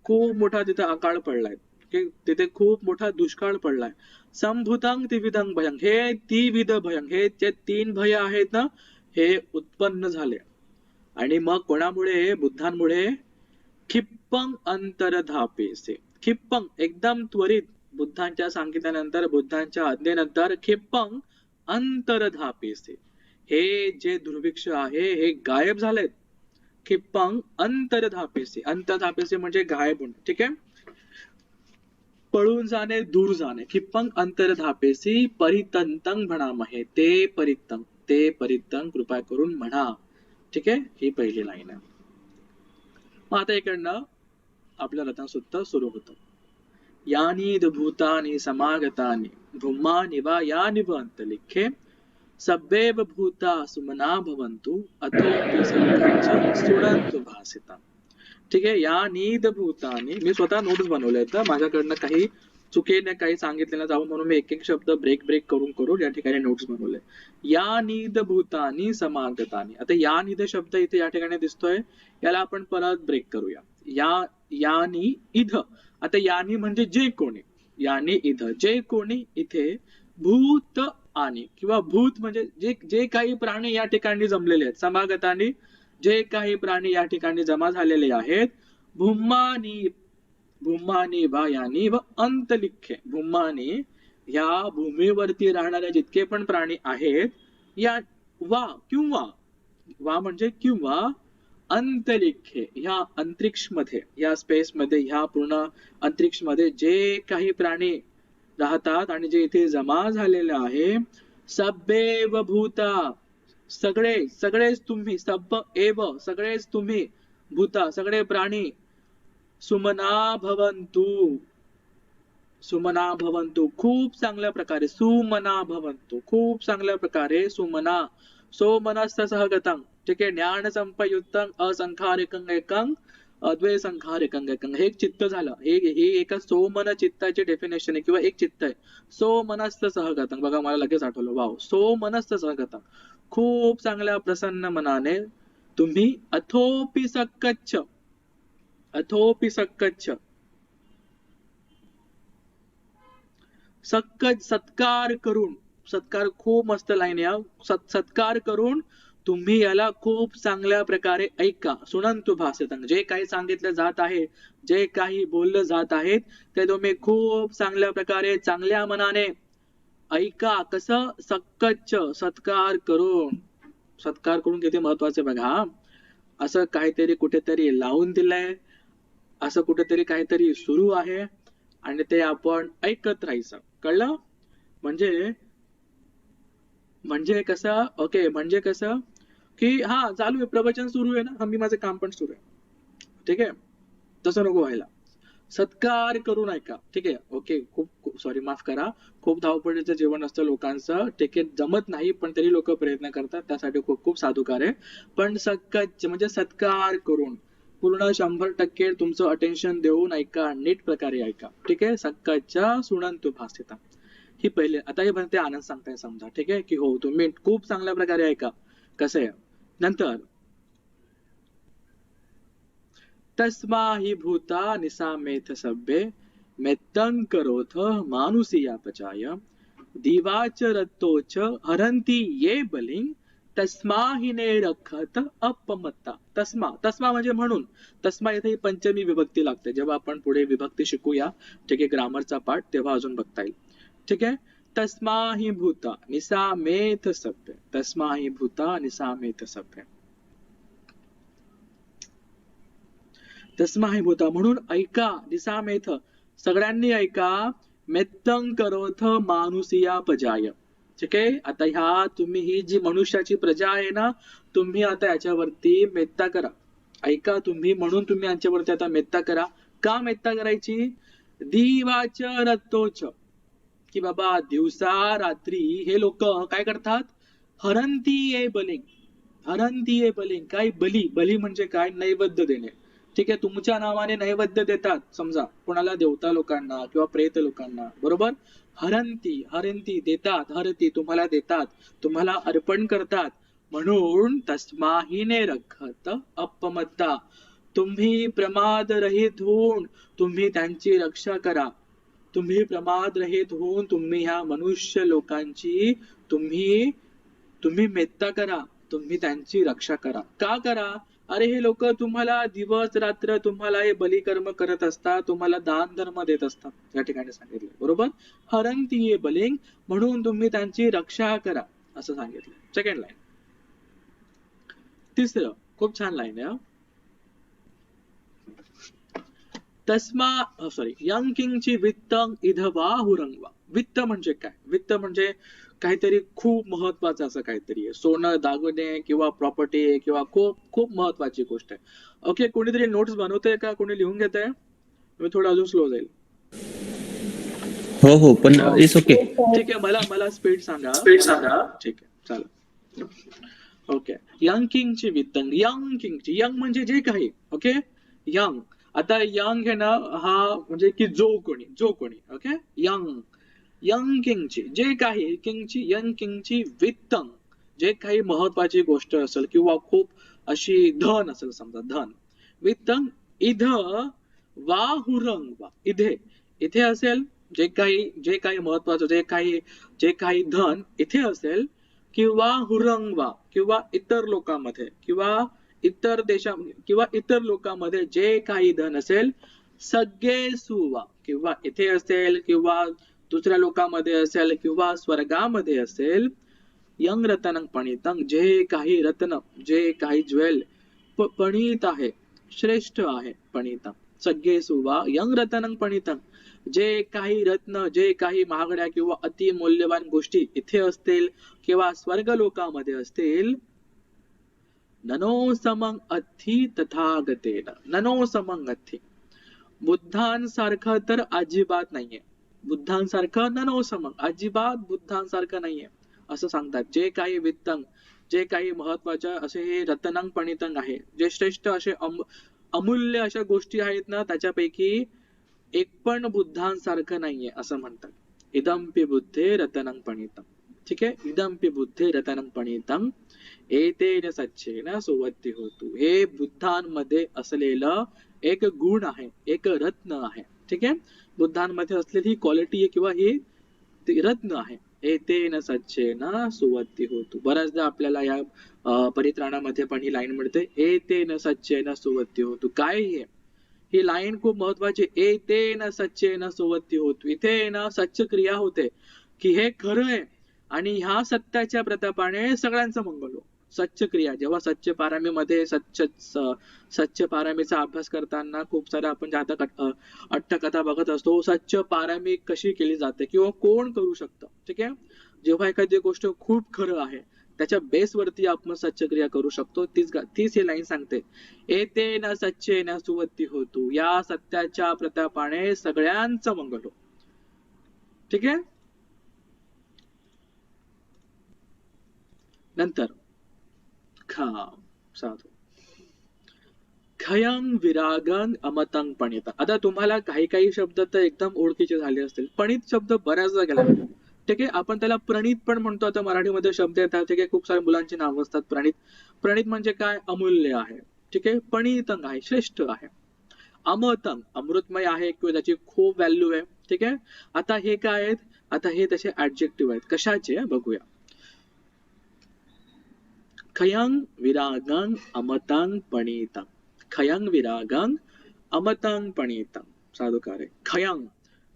Speaker 1: खूप मोठा तिथे अकाळ पडलाय, तिथे खूप मोठा दुष्काळ पडलाय. संभुतं त्रिविधं भयं, हे त्रिविध भयं, हे जे 3 भय आहेत ना, हे उत्पन्न झाले. आणि मग कोणामुळे? बुद्धांमुळे. क्षिप्पं अंतर्धापेसे. क्षिप्पं, एकदम त्वरित, बुद्धांच्या सांगितल्यानंतर, बुद्धांच्या आज्ञेनंतर क्षिप्पं अंतर्धापेसे, हे जे दुर्भिक्ष आहे हे गायब झालेत. क्षिप्पं अंतर्धापेसे. अंतर्धापेसे म्हणजे गायब होणे. ठीक आहे. पळून जाणे, दूर जाणे. क्षिप्पं अंतर्धापेसी परितंतं भणामहे. ते परितं, ते परितं कृपा करून म्हणा. ठीक आहे. ही पहिली लाईन आहे. मग आता इकडनं आपलं रत्नसूत्र सुरू होतं. यानी भूतानि समागतानि भूमानि वा यानि व अंतलिखे सब्बेव भूता सुमना भवन्तु अतो शृण्वन्तु भासिता. ठीक आहे. या नीद भूतानी, मी स्वतः नोट्स बनवले तर माझ्याकडनं काही चुकीने काही सांगितलेलं जावं म्हणून मी एक एक शब्द ब्रेक ब्रेक करून या ठिकाणी नोट्स बनवले. या नीद भूतानी समागतानी. आता या नीद शब्द इथे या ठिकाणी दिसतोय, याला आपण परत ब्रेक करूया. यानी इध. आता यानी म्हणजे जे कोणी, यानी इध जे कोणी इथे, भूत आणि किंवा भूत म्हणजे जे जे काही प्राणी या ठिकाणी जमलेले आहेत, समागतानी जे काही प्राणी या ठिकाणी जमा झालेले आहेत, भूमानी भूमानी वा यानी व अंतलिख्ये. भूमानी ह्या भूमीवरती राहणारे जितके पण प्राणी आहेत, या वा किंवा वा म्हणजे किंवा अंतरिक्षे, ह्या अंतरिक्ष मध्ये, या स्पेस मध्ये, ह्या पूर्ण अंतरिक्ष मध्ये जे काही प्राणी राहतात आणि जे इथे जमा झालेले आहे, सब्बेव भूता, सगळे सगळेच तुम्ही, सब एव सगळेच तुम्ही, भूता सगळे प्राणी, सुमना भवंतु, सुमना भवंतु खूप चांगल्या प्रकारे, सुमना भवंतु खूप चांगल्या प्रकारे, सुमना सोमनस्थ सहगतं. ठीक आहे. ज्ञान संपयुक्तं असंखारिकं एकं अद्वै संखारिकं एकं. हे एक चित्त झालं. हे एका सोमन चित्ताची डेफिनेशन आहे किंवा एक चित्त आहे. सोमनस्थ सहगतं. बघा मला लगेच आठवलं. वाव. सोमनस्थ सहगतं. खूप चांगल्या प्रसन्न मनाने तुम्ही अथोपि सक्कच्छ, अथोपि सक्कच्छ, सत्कार करून, सत्कार खूप मस्त लाईन या, सत्कार करून तुम्ही याला खूप चांगल्या प्रकारे ऐका. सुनंतु भाषितं. जे काही सांगितलं जात आहे, जे काही बोललं जात आहेत, ते तुम्ही खूप चांगल्या प्रकारे चांगल्या मनाने ऐका. कसं? सक्कच्छ, सत्कार करून. सत्कार करून किती महत्वाचे बघा. असं काहीतरी कुठेतरी लावून दिलंय, असं कुठेतरी काहीतरी सुरू आहे आणि ते आपण ऐकत राहायचं. कळलं? म्हणजे कसं, ओके, म्हणजे कसं की हा चालू आहे, प्रवचन सुरू आहे ना, मी माझं काम पण सुरू आहे. ठीक आहे. तसं नको व्हायला. सत्कार करून ऐका. ठीक आहे. ओके. खूप सॉरी, माफ करा. खूप धावपळीचं जीवन असतं लोकांचं. ठीक आहे. जमत नाही पण तरी लोक प्रयत्न करतात, त्यासाठी खूप खूप साधुकार आहे. पण सक्कच म्हणजे सत्कार करून पूर्ण 100% तुमचं अटेन्शन देऊन ऐका, नीट प्रकारे ऐका. ठीक आहे. सक्कच्या सुणंतु भासिता. ही पहिले. आता हे म्हणते आनंद सांगताय समजा. ठीक आहे की हो तुम्ही खूप चांगल्या प्रकारे ऐका. कसं आहे नंतर, तस्मा हि भूता निसामेथ सभ्ये मेत्तं करोथ मानुषीयापचाय दिवाच रत्तोच हरंती ये बलिंग तस्मा हि रखत अपमत्ता. तस्मा, तस्मा म्हणजे म्हणून. तस्मा इथे ही पंचमी विभक्ती लागते. जेव्हा आपण पुढे विभक्ती शिकूया, ठीक आहे, ग्रामरचा पाठ, तेव्हा अजून बघता येईल. ठीक आहे. तस्मा हि भूता निसामेथ सभ्ये, तस्मा हि भूता निसामेथ सभ्ये, तस्मा हि भूता म्हणून ऐका. निसामेथ सगळ्यांनी ऐका. मेत्तं करोथ मानुषीया पजाय. ठीक आहे. आता ह्या तुम्ही ही जी मनुष्याची प्रजा आहे ना, तुम्ही आता याच्यावरती मेत्ता करा. ऐका तुम्ही, म्हणून तुम्ही यांच्यावरती आता मेत्ता करा. का मेत्ता करायची? दिवाच रत्तोच, की बाबा दिवसा रात्री हे लोक काय करतात? हरंती ये बलिंग, हरंती ये बलिंग. काय? बली. बली म्हणजे काय? नैवेद्य देणे. ठीक आहे. तुमच्या नावाने नैवेद्य देतात, समजा कोणाला, देवता लोकांना किंवा प्रेत लोकांना, बरोबर. हरंती, हरंती देतात, हरती तुम्हाला देतात, तुम्हाला अर्पण करतात. म्हणून तस्माहीने रखत अपमत्ता, तुम्ही प्रमाद रहित होऊन तुम्ही त्यांची रक्षा करा. तुम्ही प्रमाद रहित होऊन तुम्ही ह्या मनुष्य लोकांची तुम्ही मेत्ता करा, तुम्ही त्यांची रक्षा करा. का करा? अरे हे लोक तुम्हाला दिवस रात्र तुम्हाला हे बलिकर्म करत असतात, तुम्हाला दान धर्म देत असतात. या ठिकाणी सांगितलं, बरोबर. हरंती ये बलिंग, म्हणून तुम्ही त्यांची रक्षा करा, असं सांगितलं. Second line. तिसरं खूप छान लाईन आहे. तस्मा यंग किंगची वित्तं इधवा हुरंगवा. वित्त म्हणजे काय? वित्त म्हणजे काहीतरी खूप महत्वाचं असं काहीतरी आहे. सोनं, दागिने किंवा प्रॉपर्टी किंवा खूप खूप महत्वाची गोष्ट आहे. ओके. कोणीतरी नोट्स बनवतंय का? कोणी लिहून घेतंय? मी थोडं अजून स्लो जाईल.
Speaker 2: हो पण इट्स ओके.
Speaker 1: ठीक आहे. मला स्पीड सांगा. ठीक आहे, चालेल. ओके. यंग किंगची वित्तं, यंग किंगची, यंग म्हणजे जे काही, ओके, यंग. आता यंग आहे ना, हा म्हणजे की जो कोणी ओके. यंग यंग किंगची जे काही किंगची यंग किंगची वित्तंग, जे काही महत्वाची गोष्ट असेल किंवा खूप अशी धन असेल, समजा धन वित्तंग इध वा हुरंग वा, इथे इथे असेल जे काही महत्वाचं जे काही धन इथे असेल, किंवा हुरंग वा, किंवा इतर लोकांमध्ये, किंवा इतर देशा किंवा इतर लोकांमध्ये जे काही धन असेल, सगळे सुवा, किंवा इथे असेल किंवा दुसऱ्या लोकांमध्ये असेल किंवा स्वर्गामध्ये असेल, यंग रतनं पणितं, जे काही रत्न जे काही ज्वेल पणित आहे, श्रेष्ठ आहे पणितं, सगळे सुवा यंग रतनं पणितं, जे काही रत्न जे काही महागड्या किंवा अति मौल्यवान गोष्टी इथे असतील किंवा स्वर्ग लोकांमध्ये असतील, ननो समं अथी तथागतेन, ननो समं अथी, बुद्धांसारखं तर अजिबात नाहीये, बुद्धांसारखं ननो समं, अजिबात बुद्धांसारखं नाहीये असं सांगतात. जे काही वित्तंग, जे काही महत्वाच्या असे हे रत्नांग पणितंग आहे, जे श्रेष्ठ असे अमूल्य अशा गोष्टी आहेत ना, त्याच्यापैकी एक पण बुद्धांसारखं नाहीये असं म्हणतात. इदंपि बुद्धे रतनं पणितं. ठीक आहे, इदंपि बुद्धे रतनं पणितं एतेन सच्चेन सुवत्ती होतु. हे बुद्धांमध्ये असलेलं एक गुण आहे, एक रत्न आहे. ठीक आहे, बुद्धांमध्ये असलेली ही क्वालिटी आहे किंवा ही रत्न आहे. एतेन सच्चेन सुवत्ती होतु. बऱ्याचदा आपल्याला या परित्राणामध्ये पण ही लाईन मिळते, एतेन सच्चेन सुवत्ती होतु. काय आहे ही लाईन खूप महत्वाची. एतेन सच्चेन सुवत्ती होतु. इथे ना सच्च क्रिया होते की हे खरं आहे आणि ह्या सत्याच्या प्रतापाने सगळ्यांचं मंगल हो. सच्च क्रिया, जेव्हा सच्च पारामीमध्ये सच्च पारामीचा अभ्यास करताना खूप साऱ्या आपण जातक अट्टकथा बघत असतो, सच्च पारामी कशी केली जाते किंवा कोण करू शकतं. ठीक आहे, जेव्हा एखादी गोष्ट खूप खरं आहे त्याच्या बेसवरती आपण सच्च क्रिया करू शकतो, तीच ही लाईन सांगते, एतेन सच्चेन सुवत्ती होतु, या सत्याच्या प्रतापाने सगळ्यांचं मंगल हो. ठीक आहे, नंतर साधू खयं विरागं अमतं पणितं. आता तुम्हाला काही काही शब्द तर एकदम ओळखीचे झाले असतील, पणित शब्द बऱ्याचदा गेला. ठीक आहे, आपण त्याला प्रणित पण म्हणतो. आता मराठीमध्ये शब्द येतात, ठीक आहे, खूप साऱ्या मुलांची नावं असतात प्रणित. प्रणित म्हणजे काय, अमूल्य आहे. ठीक आहे, पणितं आहे, श्रेष्ठ आहे. अमतं अमृतमय आहे किंवा त्याची खूप व्हॅल्यू आहे. ठीक आहे, आता हे काय आहेत, आता हे तसे ऍडजेक्टिव्ह आहेत. कशाचे बघूया. खयं विरागं अमतं पणितं, खयं विरागं अमतं पणितं. साधुकार आहे. खयं,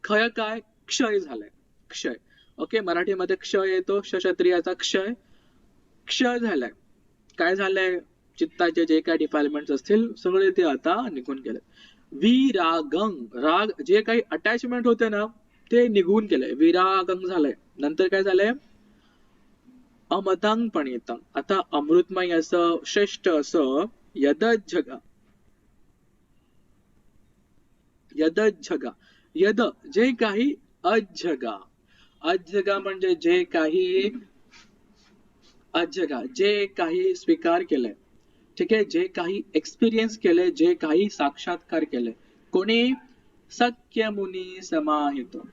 Speaker 1: खय काय, क्षय झालाय, क्षय. ओके, मराठीमध्ये क्षय येतो, क्षत्रियाचा क्षय, क्षय झालाय. काय झालंय, चित्ताचे जे काय डिफाइलमेंट असतील सगळे ते आता निघून गेले. विरागं, राग जे काही अटॅचमेंट होते ना ते निघून गेलंय, विरागं झालंय. नंतर काय झालंय, अमतं पणितं. आता अमृतमय असं श्रेष्ठ असं यदज्जगा, यदज्जगा, यद जे काही, अज्जगा, अज्जगा म्हणजे जे काही, अज्जगा जे काही स्वीकार केलंय. ठीक आहे, जे काही एक्सपिरियन्स केलंय, जे काही साक्षात्कार केलंय. कोणी, सख्य मुनी समाहितो.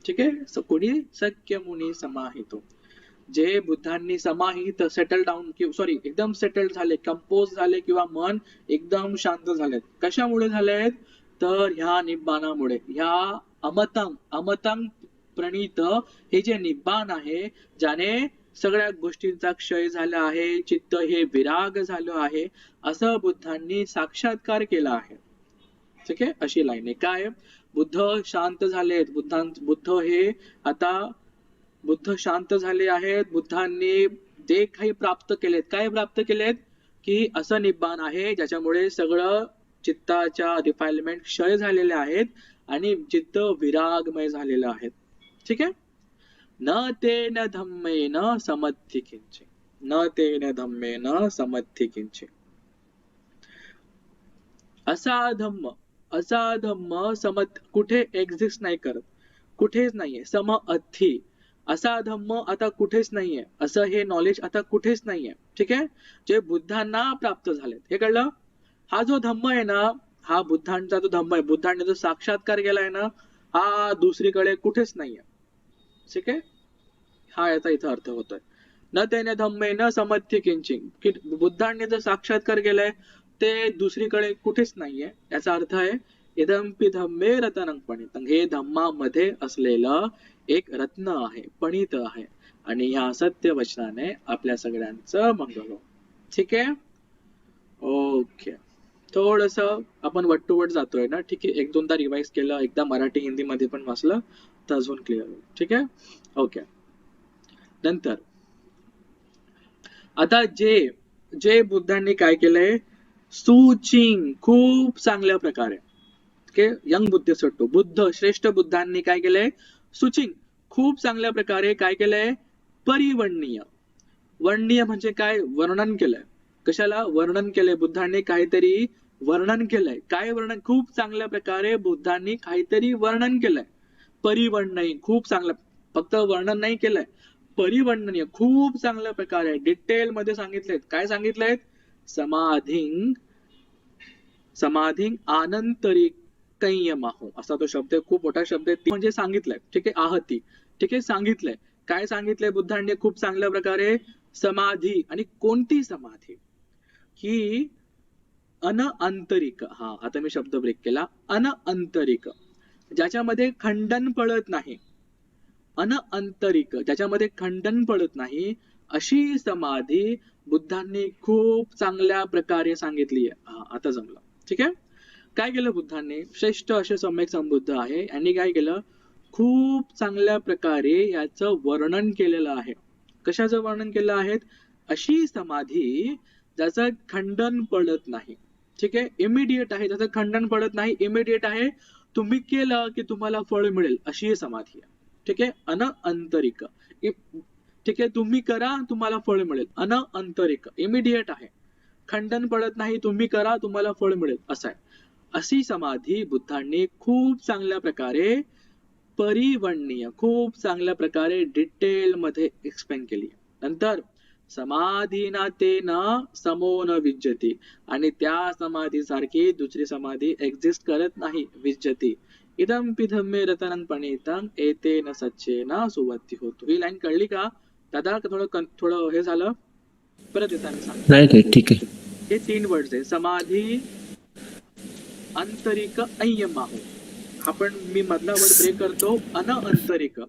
Speaker 1: ठीक आहे, कोणी, सख्य मुनी समाहितो. जे बुद्धांनी समाहित, सेटल डाऊन, सॉरी एकदम सेटल झाले, कंपोज झाले किंवा मन एकदम शांत झाले. कशामुळे झालेत, तर ह्या निब्बाणामुळे, ह्या अमतं प्रणीत, हे जे निब्बाण आहे ज्याने सगळ्या गोष्टींचा क्षय झाला आहे, चित्त हे विराग झालं आहे, असं बुद्धांनी साक्षात्कार केला आहे. ठीक आहे, अशी लाईन आहे. काय, बुद्ध शांत झालेत, बुद्ध हे आता बुद्ध शांत झाले आहेत. बुद्धांनी जे काही प्राप्त केलेत, काय प्राप्त केलेत, की असं निब्बाण आहे ज्याच्यामुळे सगळं चित्ताच्या डिफाइलमेंट क्षय झालेले आहेत आणि चित्त विरागमय झालेलं आहे. ठीक आहे, न तेन धम्मेन समत्थि किंचे, न तेन धम्मेन समत्थि किंचे. असा धम्म समत कुठे एक्झिस्ट नाही करत, कुठेच नाहीये. सम अथी, असा धम्म आता कुठेच नाहीये, असं हे नॉलेज आता कुठेच नाहीये. ठीक आहे, जे बुद्धांना प्राप्त झालेत, हे कळलं. हा जो धम्म आहे ना हा बुद्धांचा जो धम्म आहे, बुद्धांनी जो साक्षात्कार केलाय ना, हा दुसरीकडे कुठेच नाहीये. ठीक आहे, हा याचा इथं अर्थ होतोय. न तेने धम्मे न समर्थ्य किंचित, की बुद्धांनी जो साक्षात्कार केलाय ते दुसरीकडे कुठेच नाहीये. याचा अर्थ आहे इदंपि धम्मे रत्नं पणितं, हे धम्मामध्ये असलेलं एक रत्न आहे, पणित आहे, आणि ह्या सत्य वचनाने आपल्या सगळ्यांचं मंगल हो. ठीक आहे, ओके. थोडस आपण वट टू वट जातोय ना, ठीक आहे. एक दोनदा रिवाइज केलं, एकदा मराठी हिंदी मध्ये पण वाचलं तर अजून क्लिअर होईल. ठीक आहे, ओके. नंतर आता जे जे बुद्धांनी काय केलंय, सुचिंग, खूप चांगल्या प्रकारे, ओके, यंग बुद्धिस्ट बुद्ध श्रेष्ठ बुद्धांनी काय केलंय, सुचिंग, खूप चांगल्या प्रकारे काय केलंय, परिवर्णीय. वर्णीय म्हणजे काय, वर्णन केलंय. कशाला वर्णन केलंय, बुद्धांनी काहीतरी वर्णन केलंय. काय वर्णन, खूप चांगल्या प्रकारे बुद्धांनी काहीतरी वर्णन केलंय. परिवर्णय, खूप चांगलं, फक्त वर्णन नाही केलंय, परिवर्णनीय, खूप चांगल्या प्रकारे डिटेल मध्ये सांगितलेत. काय सांगितलंय, समाधिं समाधिं आनंतरिकयमाहो, असा तो शब्द आहे, खूप मोठा शब्द आहे. म्हणजे सांगितलंय, ठीक आहे, आहती, ठीक आहे, सांगितलंय. काय सांगितलंय बुद्धांनी खूप चांगल्या प्रकारे, समाधी, आणि कोणती समाधी, ही अनअंतरिक. हा, आता मी शब्द ब्रेक केला, अनअंतरिक, ज्याच्यामध्ये खंडन पडत नाही, अनअंतरिक, ज्याच्यामध्ये खंडन पडत नाही, अशी समाधी बुद्धांनी खूप चांगल्या प्रकारे सांगितली आहे. हा, आता जमलं. ठीक आहे, काय केलं बुद्धांनी, श्रेष्ठ असे सम्यक संबुद्ध आहे, यांनी काय केलं, खूप चांगल्या प्रकारे याचं वर्णन केलेलं आहे. कशाचं वर्णन केलं आहे, अशी समाधी ज्याचं खंडन पडत नाही. ठीक आहे, इमिडिएट आहे, ज्याचं खंडन पडत नाही, इमिडिएट आहे, तुम्ही केलं की तुम्हाला फळ मिळेल, अशी समाधी आहे. ठीक आहे, अनअंतरिक, ठीक आहे, तुम्ही करा तुम्हाला फळ मिळेल, अनअंतरिक, इमिडिएट आहे, खंडन पडत नाही, तुम्ही करा तुम्हाला फळ मिळेल, असं आहे. अशी समाधी बुद्धांनी खूप चांगल्या प्रकारे परिवर्णनीय, खूप चांगल्या प्रकारे डिटेल मध्ये एक्सप्लेन केली. नंतर समाधीना तेन समो न विज्जती, आणि त्या समाधी सारखी दुसरी समाधी एक्झिस्ट करत नाही, विज्जती. इदंपि धम्मे रतनं पणितं एतेन सच्चेन सुवत्ती होतो. ही लाईन कळली का दादा, थोडं हे झालं, परत येता मी सांगतो.
Speaker 2: नाही ठीक आहे.
Speaker 1: हे 3 वर्ड्स आहे, समाधी, आंतरिक, अय्यमाहो. आपण मी मधला वर्ड ब्रेक करतो, अनअंतरिक.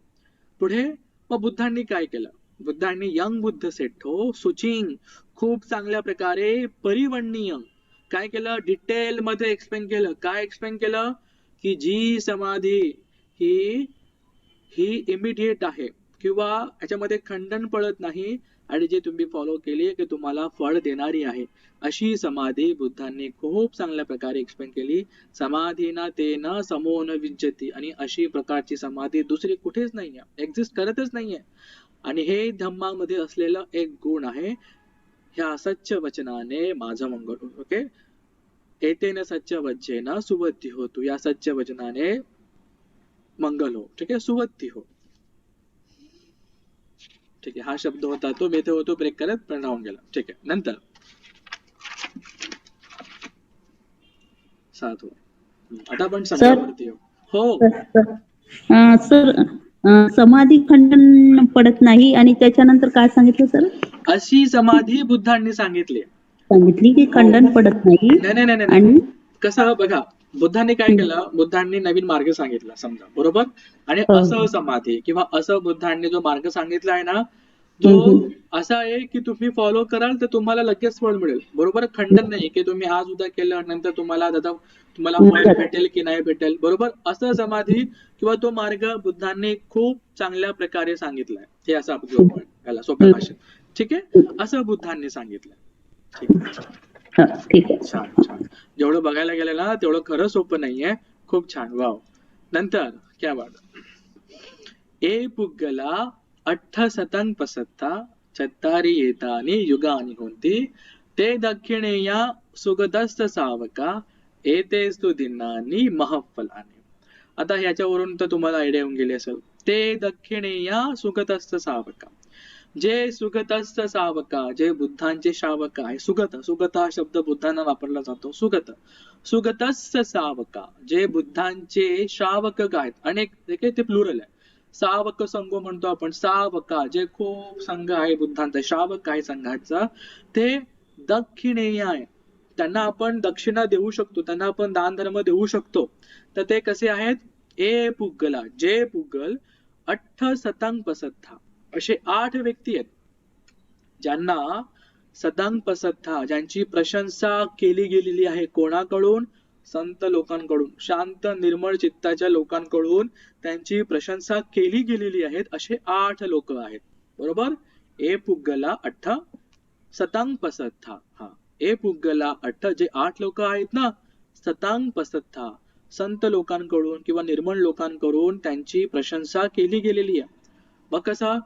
Speaker 1: पुढे मग बुद्धांनी काय केलं, बुद्धांनी यंग बुद्ध सेठो सुचिंग, खूप चांगल्या प्रकारे परिवर्णनीय, काय केलं, डिटेल मध्ये एक्सप्लेन केलं. काय एक्सप्लेन केलं, की जी समाधी ही ही इमिडिएट आहे, किंवा याच्यामध्ये खंडन पडत नाही, आणि जे तुम्ही फॉलो केली की तुम्हाला फळ देणारी आहे, अशी समाधी बुद्धांनी खूप चांगल्या प्रकारे एक्सप्लेन केली. समाधीना तेन समो न विज्जती, आणि अशी प्रकारची समाधी दुसरी कुठेच नाहीये, एक्झिस्ट करतच नाहीये. आणि हे धम्मामध्ये असलेलं एक गुण आहे, ह्या सच्च वचनाने माझं मंगल हो. ओके, एतेन सच्च वचनेन सुवत्ती होतु, या सच्च वचनाने मंगल हो. ठीक आहे, सुवत्ती हो. ठीक आहे, हा शब्द होता तो, मी इथे होतो ब्रेक करत पण राहून गेला. ठीक आहे, नंतर 7 आता आपण संघावरती येऊ. हो,
Speaker 4: सर, समाधी खंडन पडत नाही, आणि त्याच्यानंतर काय सांगितलं सर,
Speaker 1: अशी समाधी बुद्धांनी सांगितली.
Speaker 4: सांगितली की खंडन पडत नाही.
Speaker 1: नाही नाही नाही,
Speaker 4: आणि
Speaker 1: कसं बघा, बुद्धांनी काय केलं, बुद्धांनी नवीन मार्ग सांगितला समजा, बरोबर, आणि असं समाधी किंवा असं बुद्धांनी जो मार्ग सांगितला आहे ना, जो असा आहे की तुम्ही फॉलो कराल तर तुम्हाला लगेच फळ मिळेल, बरोबर. खंडन नाही की तुम्ही आज उद्या केलं नंतर तुम्हाला फळ भेटेल की नाही भेटेल, बरोबर. असं समाधी किंवा तो मार्ग बुद्धांनी खूप चांगल्या प्रकारे सांगितलाय. हे असं आपण याला सोप्या भाषेत, ठीक आहे, असं बुद्धांनी सांगितलंय. ठीक आहे, छान छान. जेवढं बघायला गेलं ना तेवढं खरं सोपं नाहीये, खूप छान, वाव. नंतर क्या बात, ए पुग्गला 8 पसत्ता चत्तारी येतानी युगानी होती, ते दक्षिणेय सुगतस्थ सावका एतेस्तु दिनानी महफलानी. आता ह्याच्यावरून तर तुम्हाला आयडिया येऊन गेली असेल, ते दक्षिणेय सुगतस्थ सावका, जे सुगतस्थ सावका, जे बुद्धांचे शावक आहे. सुगत हा शब्द बुद्धांना वापरला जातो. सुगतस्थ सावका, जे बुद्धांचे श्रावक आहेत. अनेक ते प्लुरल आहे. सावक संघ म्हणतो आपण. सावका जे खूप संघ आहे बुद्धांचा, श्रावक आहे संघाचा, ते दक्षिणेय आहे. त्यांना आपण दक्षिणा देऊ शकतो, त्यांना आपण दान धर्म देऊ शकतो. तर ते कसे आहेत? ए पुग्गला, जे पुग्गल अठ्ठ सतंग पसत्था, असे 8 व्यक्ती आहेत ज्यांना सदांग पसत्था, ज्यांची प्रशंसा केली गेलेली आहे. कोणाकडून? संत लोकांकडून, शांत निर्मळ चित्ताच्या लोकांकडून त्यांची प्रशंसा केली गेलेली आहे. असे 8 लोक आहेत. बरोबर? ए पुग्गला अठ्ठ सतांग पसत्था. हा, ए पुग्गला अठ्ठ, जे 8 लोक आहेत ना, सतांग पसत्था, संत लोकांकडून किंवा निर्मळ लोकांकडून त्यांची प्रशंसा केली गेलेली आहे. मग कसा?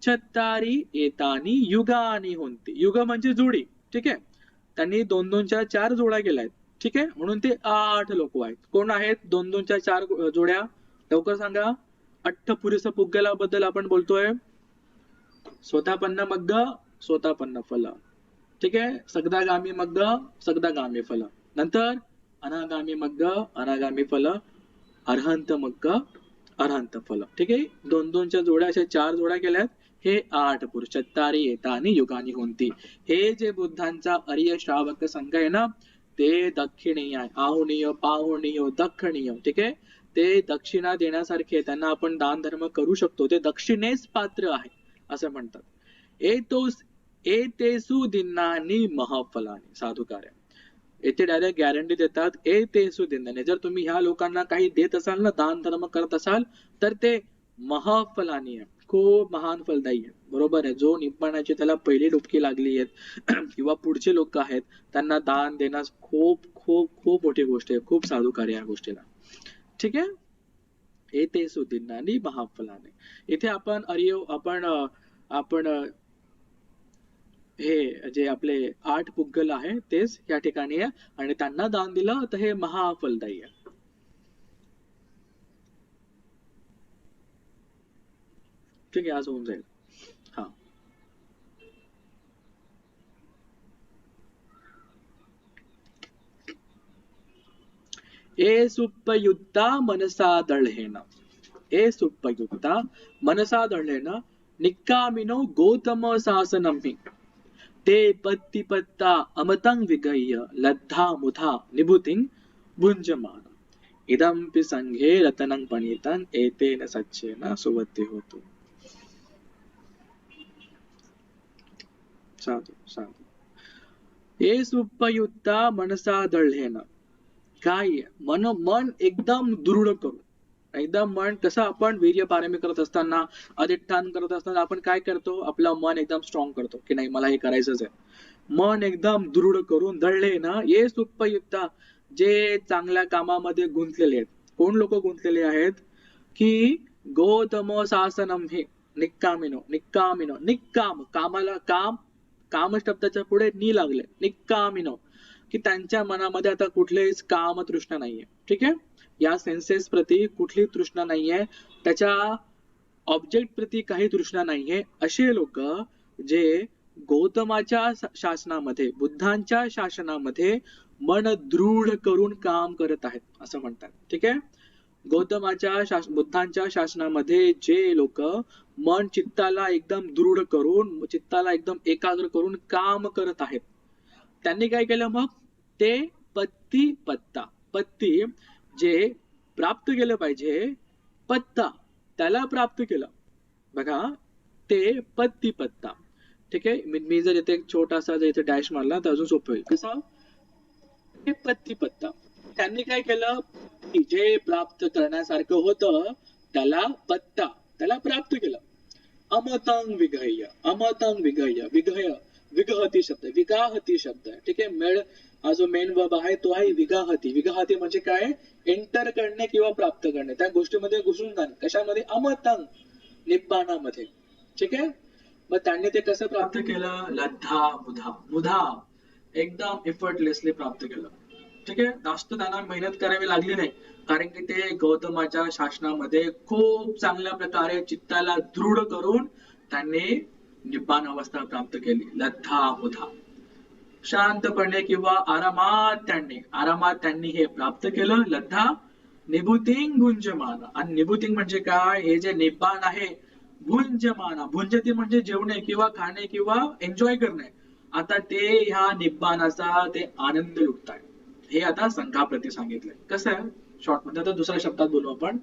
Speaker 1: छत्तारी येतानी युगानी होती. युग म्हणजे जोडी. ठीक आहे, त्यांनी 2-2च्या 4 जोड्या केल्या आहेत. ठीक आहे, म्हणून ते 8 लोक आहेत. कोण आहेत 2-2च्या 4 जोड्या? लवकर सांगा. अठ्ठपुरुष पुग्गला बद्दल आपण बोलतोय. स्वतःपन्न मग्ग स्वतःपन्न फल. ठीक आहे, सगदागामी मग्ग सगदागामी फल. नंतर अनागामी मग्ग अनागामी फल, अर्हंत मग्ग अर्हंत फल. ठीक आहे, 2-2च्या जोड्या, अशा 4 जोड्या केल्यात. हे 8 पुरुष. चत्तारी येतानी युगानी होती. हे जे बुद्धांचा आर्य श्रावक संघ आहे ना, ते दक्षिणीय आहे. आहुणीय, पाहुणीय, दक्षिणीय. ठीक आहे, ते दक्षिणा देण्यासारखे, त्यांना आपण दान धर्म करू शकतो. ते दक्षिणेस पात्र आहे असं म्हणतात. एतेसु दिनानी महफलानी. साधुकार आहे. येथे डायरेक्ट गॅरंटी देतात. एतेसु दिनानी, जर तुम्ही ह्या लोकांना काही देत असाल ना, दान धर्म करत असाल, तर ते महफलानी आहे, खूप महान फलदायी आहे. बरोबर आहे. जो निब्बाणाची त्याला पहिली डुबकी लागली आहे किंवा पुढचे लोक आहेत, त्यांना दान देण्यास खूप खूप खूप मोठी गोष्ट आहे. खूप साधुकार्य या गोष्टीला. ठीक आहे. एतेसु दिनानी महाफलानी. इथे आपण आपण हे जे आपले 8 पुग्गल आहे तेच या ठिकाणी आहे, आणि त्यांना दान दिलं तर हे महाफलदायी आहे. ठीक आहे, आज होऊन जाईल. हा, ए सुप्पयुक्ता मनसा दळहेन. ए सुप्पयुक्ता मनसा दळहेन निक्कामिनो गौतम शासनमहि. ते पत्तिपत्ता अमतं विगह्य लद्धा मुधा निभुतिं भुञ्जमान. इदंपि संघे रतनं पणितं एतेन सच्चेन सुवत्ति होतु. साधू साधू. ए सुप्पयुक्ता मनसा दळहेन. काय? मन एकदम दृढ करून, एकदम मन कसं, आपण वीर्य पारमी करत असताना, अधिष्ठान करत असताना आपण काय करतो? आपलं मन एकदम स्ट्रॉंग करतो की नाही, मला हे करायचंच आहे. मन एकदम दृढ करून दळले ना, ये सुप्पयुक्ता, जे चांगल्या कामामध्ये गुंतलेले आहेत. कोण लोक गुंतलेले आहेत? की गौतम शासनम हे निक्कामिनो. निक्कामिनो, निक्काम, कामाला काम शब्दाच्या पुढे नि लागले. निक्कामिनो, की त्यांच्या मनामध्ये आता कुठलेच काम तृष्णा नाहीये. ठीक आहे, या सेन्सेस प्रती कुठली तृष्णा नाहीये, त्याच्या ऑब्जेक्ट प्रती काही तृष्णा नाहीये. असे लोक जे गौतमाच्या शासनामध्ये, बुद्धांच्या शासनामध्ये मन दृढ करून काम करत आहेत असं म्हणतात. ठीक आहे, बुद्धांच्या शासनामध्ये जे लोक मन चित्ताला एकदम दृढ करून, चित्ताला एकदम एकाग्र करून काम करत आहेत, त्यांनी काय केलं मग? ते पत्ती जे प्राप्त केलं पाहिजे, पत्ता त्याला प्राप्त केलं. बघा, ते पत्ता. ठीक आहे, मी जर इथे एक छोटासा जर इथे डॅश मारला तर अजून सोपं होईल. कसं? हे पत्ता. त्यांनी काय केलं? जे प्राप्त करण्यासारखं होतं त्याला त्याला प्राप्त केलं. अमतं विगह्य. विगहती शब्द, विगाहती शब्द आहे. ठीक आहे, मेळ हा जो मेन वर्ब आहे तो आहे विगाहती. विगाहती म्हणजे काय? एंटर करणे किंवा प्राप्त करणे, त्या गोष्टीमध्ये घुसून जाणे. कशामध्ये? अमतं, निब्बाणामध्ये. ठीक आहे, मग त्यांनी ते कसं प्राप्त केलं? लद्धा मुधा, एकदम एफर्टलेसली प्राप्त केलं. ठीक आहे, जास्त त्यांना मेहनत करावी लागली नाही, कारण की ते गौतमाच्या शासनामध्ये खूप चांगल्या प्रकारे चित्ताला दृढ करून त्यांनी निब्बाण अवस्था प्राप्त केली. लद्धा मुधा, शांतपणे किंवा आरामात त्यांनी हे प्राप्त केलं. लद्धा निभूतिंग भुंजमान. आणि निभूतिंग म्हणजे काय, हे जे निब्बाण आहे, भुंजमाना, भुंजती म्हणजे जेवणे किंवा खाणे किंवा एन्जॉय करणे. आता ते ह्या निब्बाणाचा ते आनंद लुटताय. हे आता संघाप्रती सांगितलंय. कसं आहे शॉर्ट मध्ये, आता दुसऱ्या शब्दात बोलू आपण.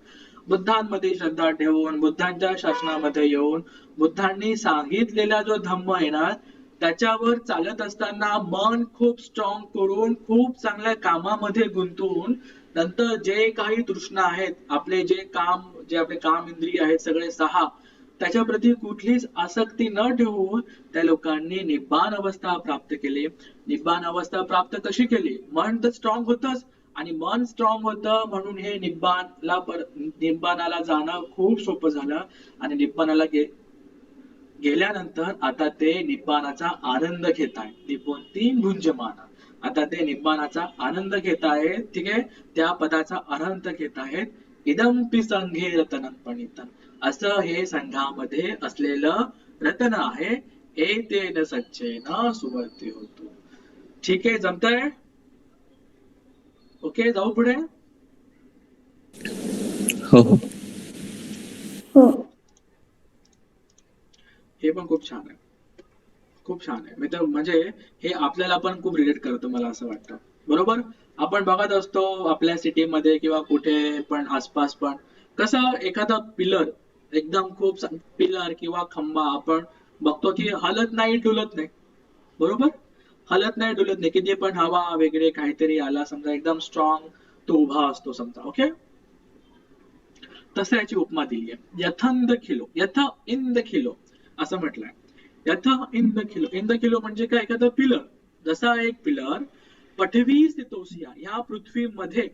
Speaker 1: बुद्धांमध्ये श्रद्धा ठेवून, बुद्धांच्या शासनामध्ये येऊन, बुद्धांनी सांगितलेला जो धम्म आहे ना, त्याच्यावर चालत असताना मन खूप स्ट्रॉंग करून, खूप चांगल्या कामामध्ये गुंतवून, नंतर जे काही तृष्णा आहेत, आपले जे आपले काम इंद्रिय आहेत सगळे 6, त्याच्याप्रती कुठलीच आसक्ती न ठेवून त्या लोकांनी निब्बाण अवस्था प्राप्त केली. निब्बाण अवस्था प्राप्त कशी केली, मन तर स्ट्रॉंग होतच, आणि मन स्ट्रॉंग होतं म्हणून हे निब्बाणाला जाणं खूप सोपं झालं. आणि निब्बाणाला गेल्यानंतर आता ते निब्बाणाचा आनंद घेत आहेत. निपुंती भुंजमाना, आता ते निब्बाणाचा आनंद घेत आहेत. ठीक आहे, त्या पदाचा आनंद घेत आहेत. इदंपि संघे रतनं पणितं, असं हे संघामध्ये असलेलं रत्न आहे. एतेन सच्चेन सुवर्ती होतो. ठीक आहे, जमतंय? ओके, जाऊ पुढे.
Speaker 2: हो हो.
Speaker 3: हो.
Speaker 1: हे पण खूप छान आहे, खूप छान आहे. मी तर म्हणजे हे आपल्याला पण खूप रिलेट करतं, मला असं वाटतं. बरोबर, आपण बघत असतो आपल्या सिटीमध्ये किंवा कुठे पण आसपास पण, कसं एखादा पिलर, एकदम खूप पिलर किंवा खंबा आपण बघतो की हलत नाही, डुलत नाही. बरोबर, हलत नाही, डुलत नाही. किती पण हवा वगैरे काहीतरी आला समजा, एकदम स्ट्रॉंग तो उभा असतो समजा. ओके, तसं याची उपमा दिली आहे. यथंद खिलो, यथ इंद खिलो असं म्हटलंय. यथ इंद खिलो, इंद खिलो म्हणजे काय, एखादा पिलर, जसा एक पिलर पठवी स्थितोसिया, ह्या पृथ्वीमध्ये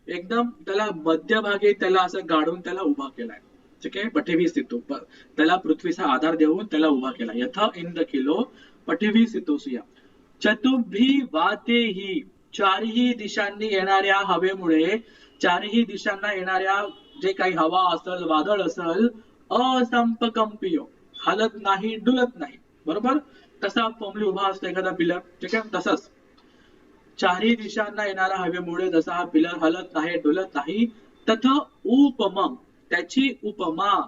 Speaker 1: एकदम त्याला मध्यभागी त्याला असं गाडून त्याला उभा केलाय. ठीक आहे, पठवी स्थितो, त्याला पृथ्वीचा आधार देऊन त्याला उभा केला. यथ इंद खिलो पठवी स्थितोसिया, चतुर्भी वातेही, चारही दिशांनी येणाऱ्या हवेमुळे, चारही दिशांना येणाऱ्या जे काही हवा असेल, वादळ असेल, असंपकंपियो, हलत नाही, डुलत नाही. बरोबर, तसा फॉर्मली उभा असतो एखादा पिलर. ठीक आहे, तसंच चारही दिशांना येणाऱ्या हवेमुळे जसा हा पिलर हलत नाही, डुलत नाही, तथ उपमम, त्याची उपमा,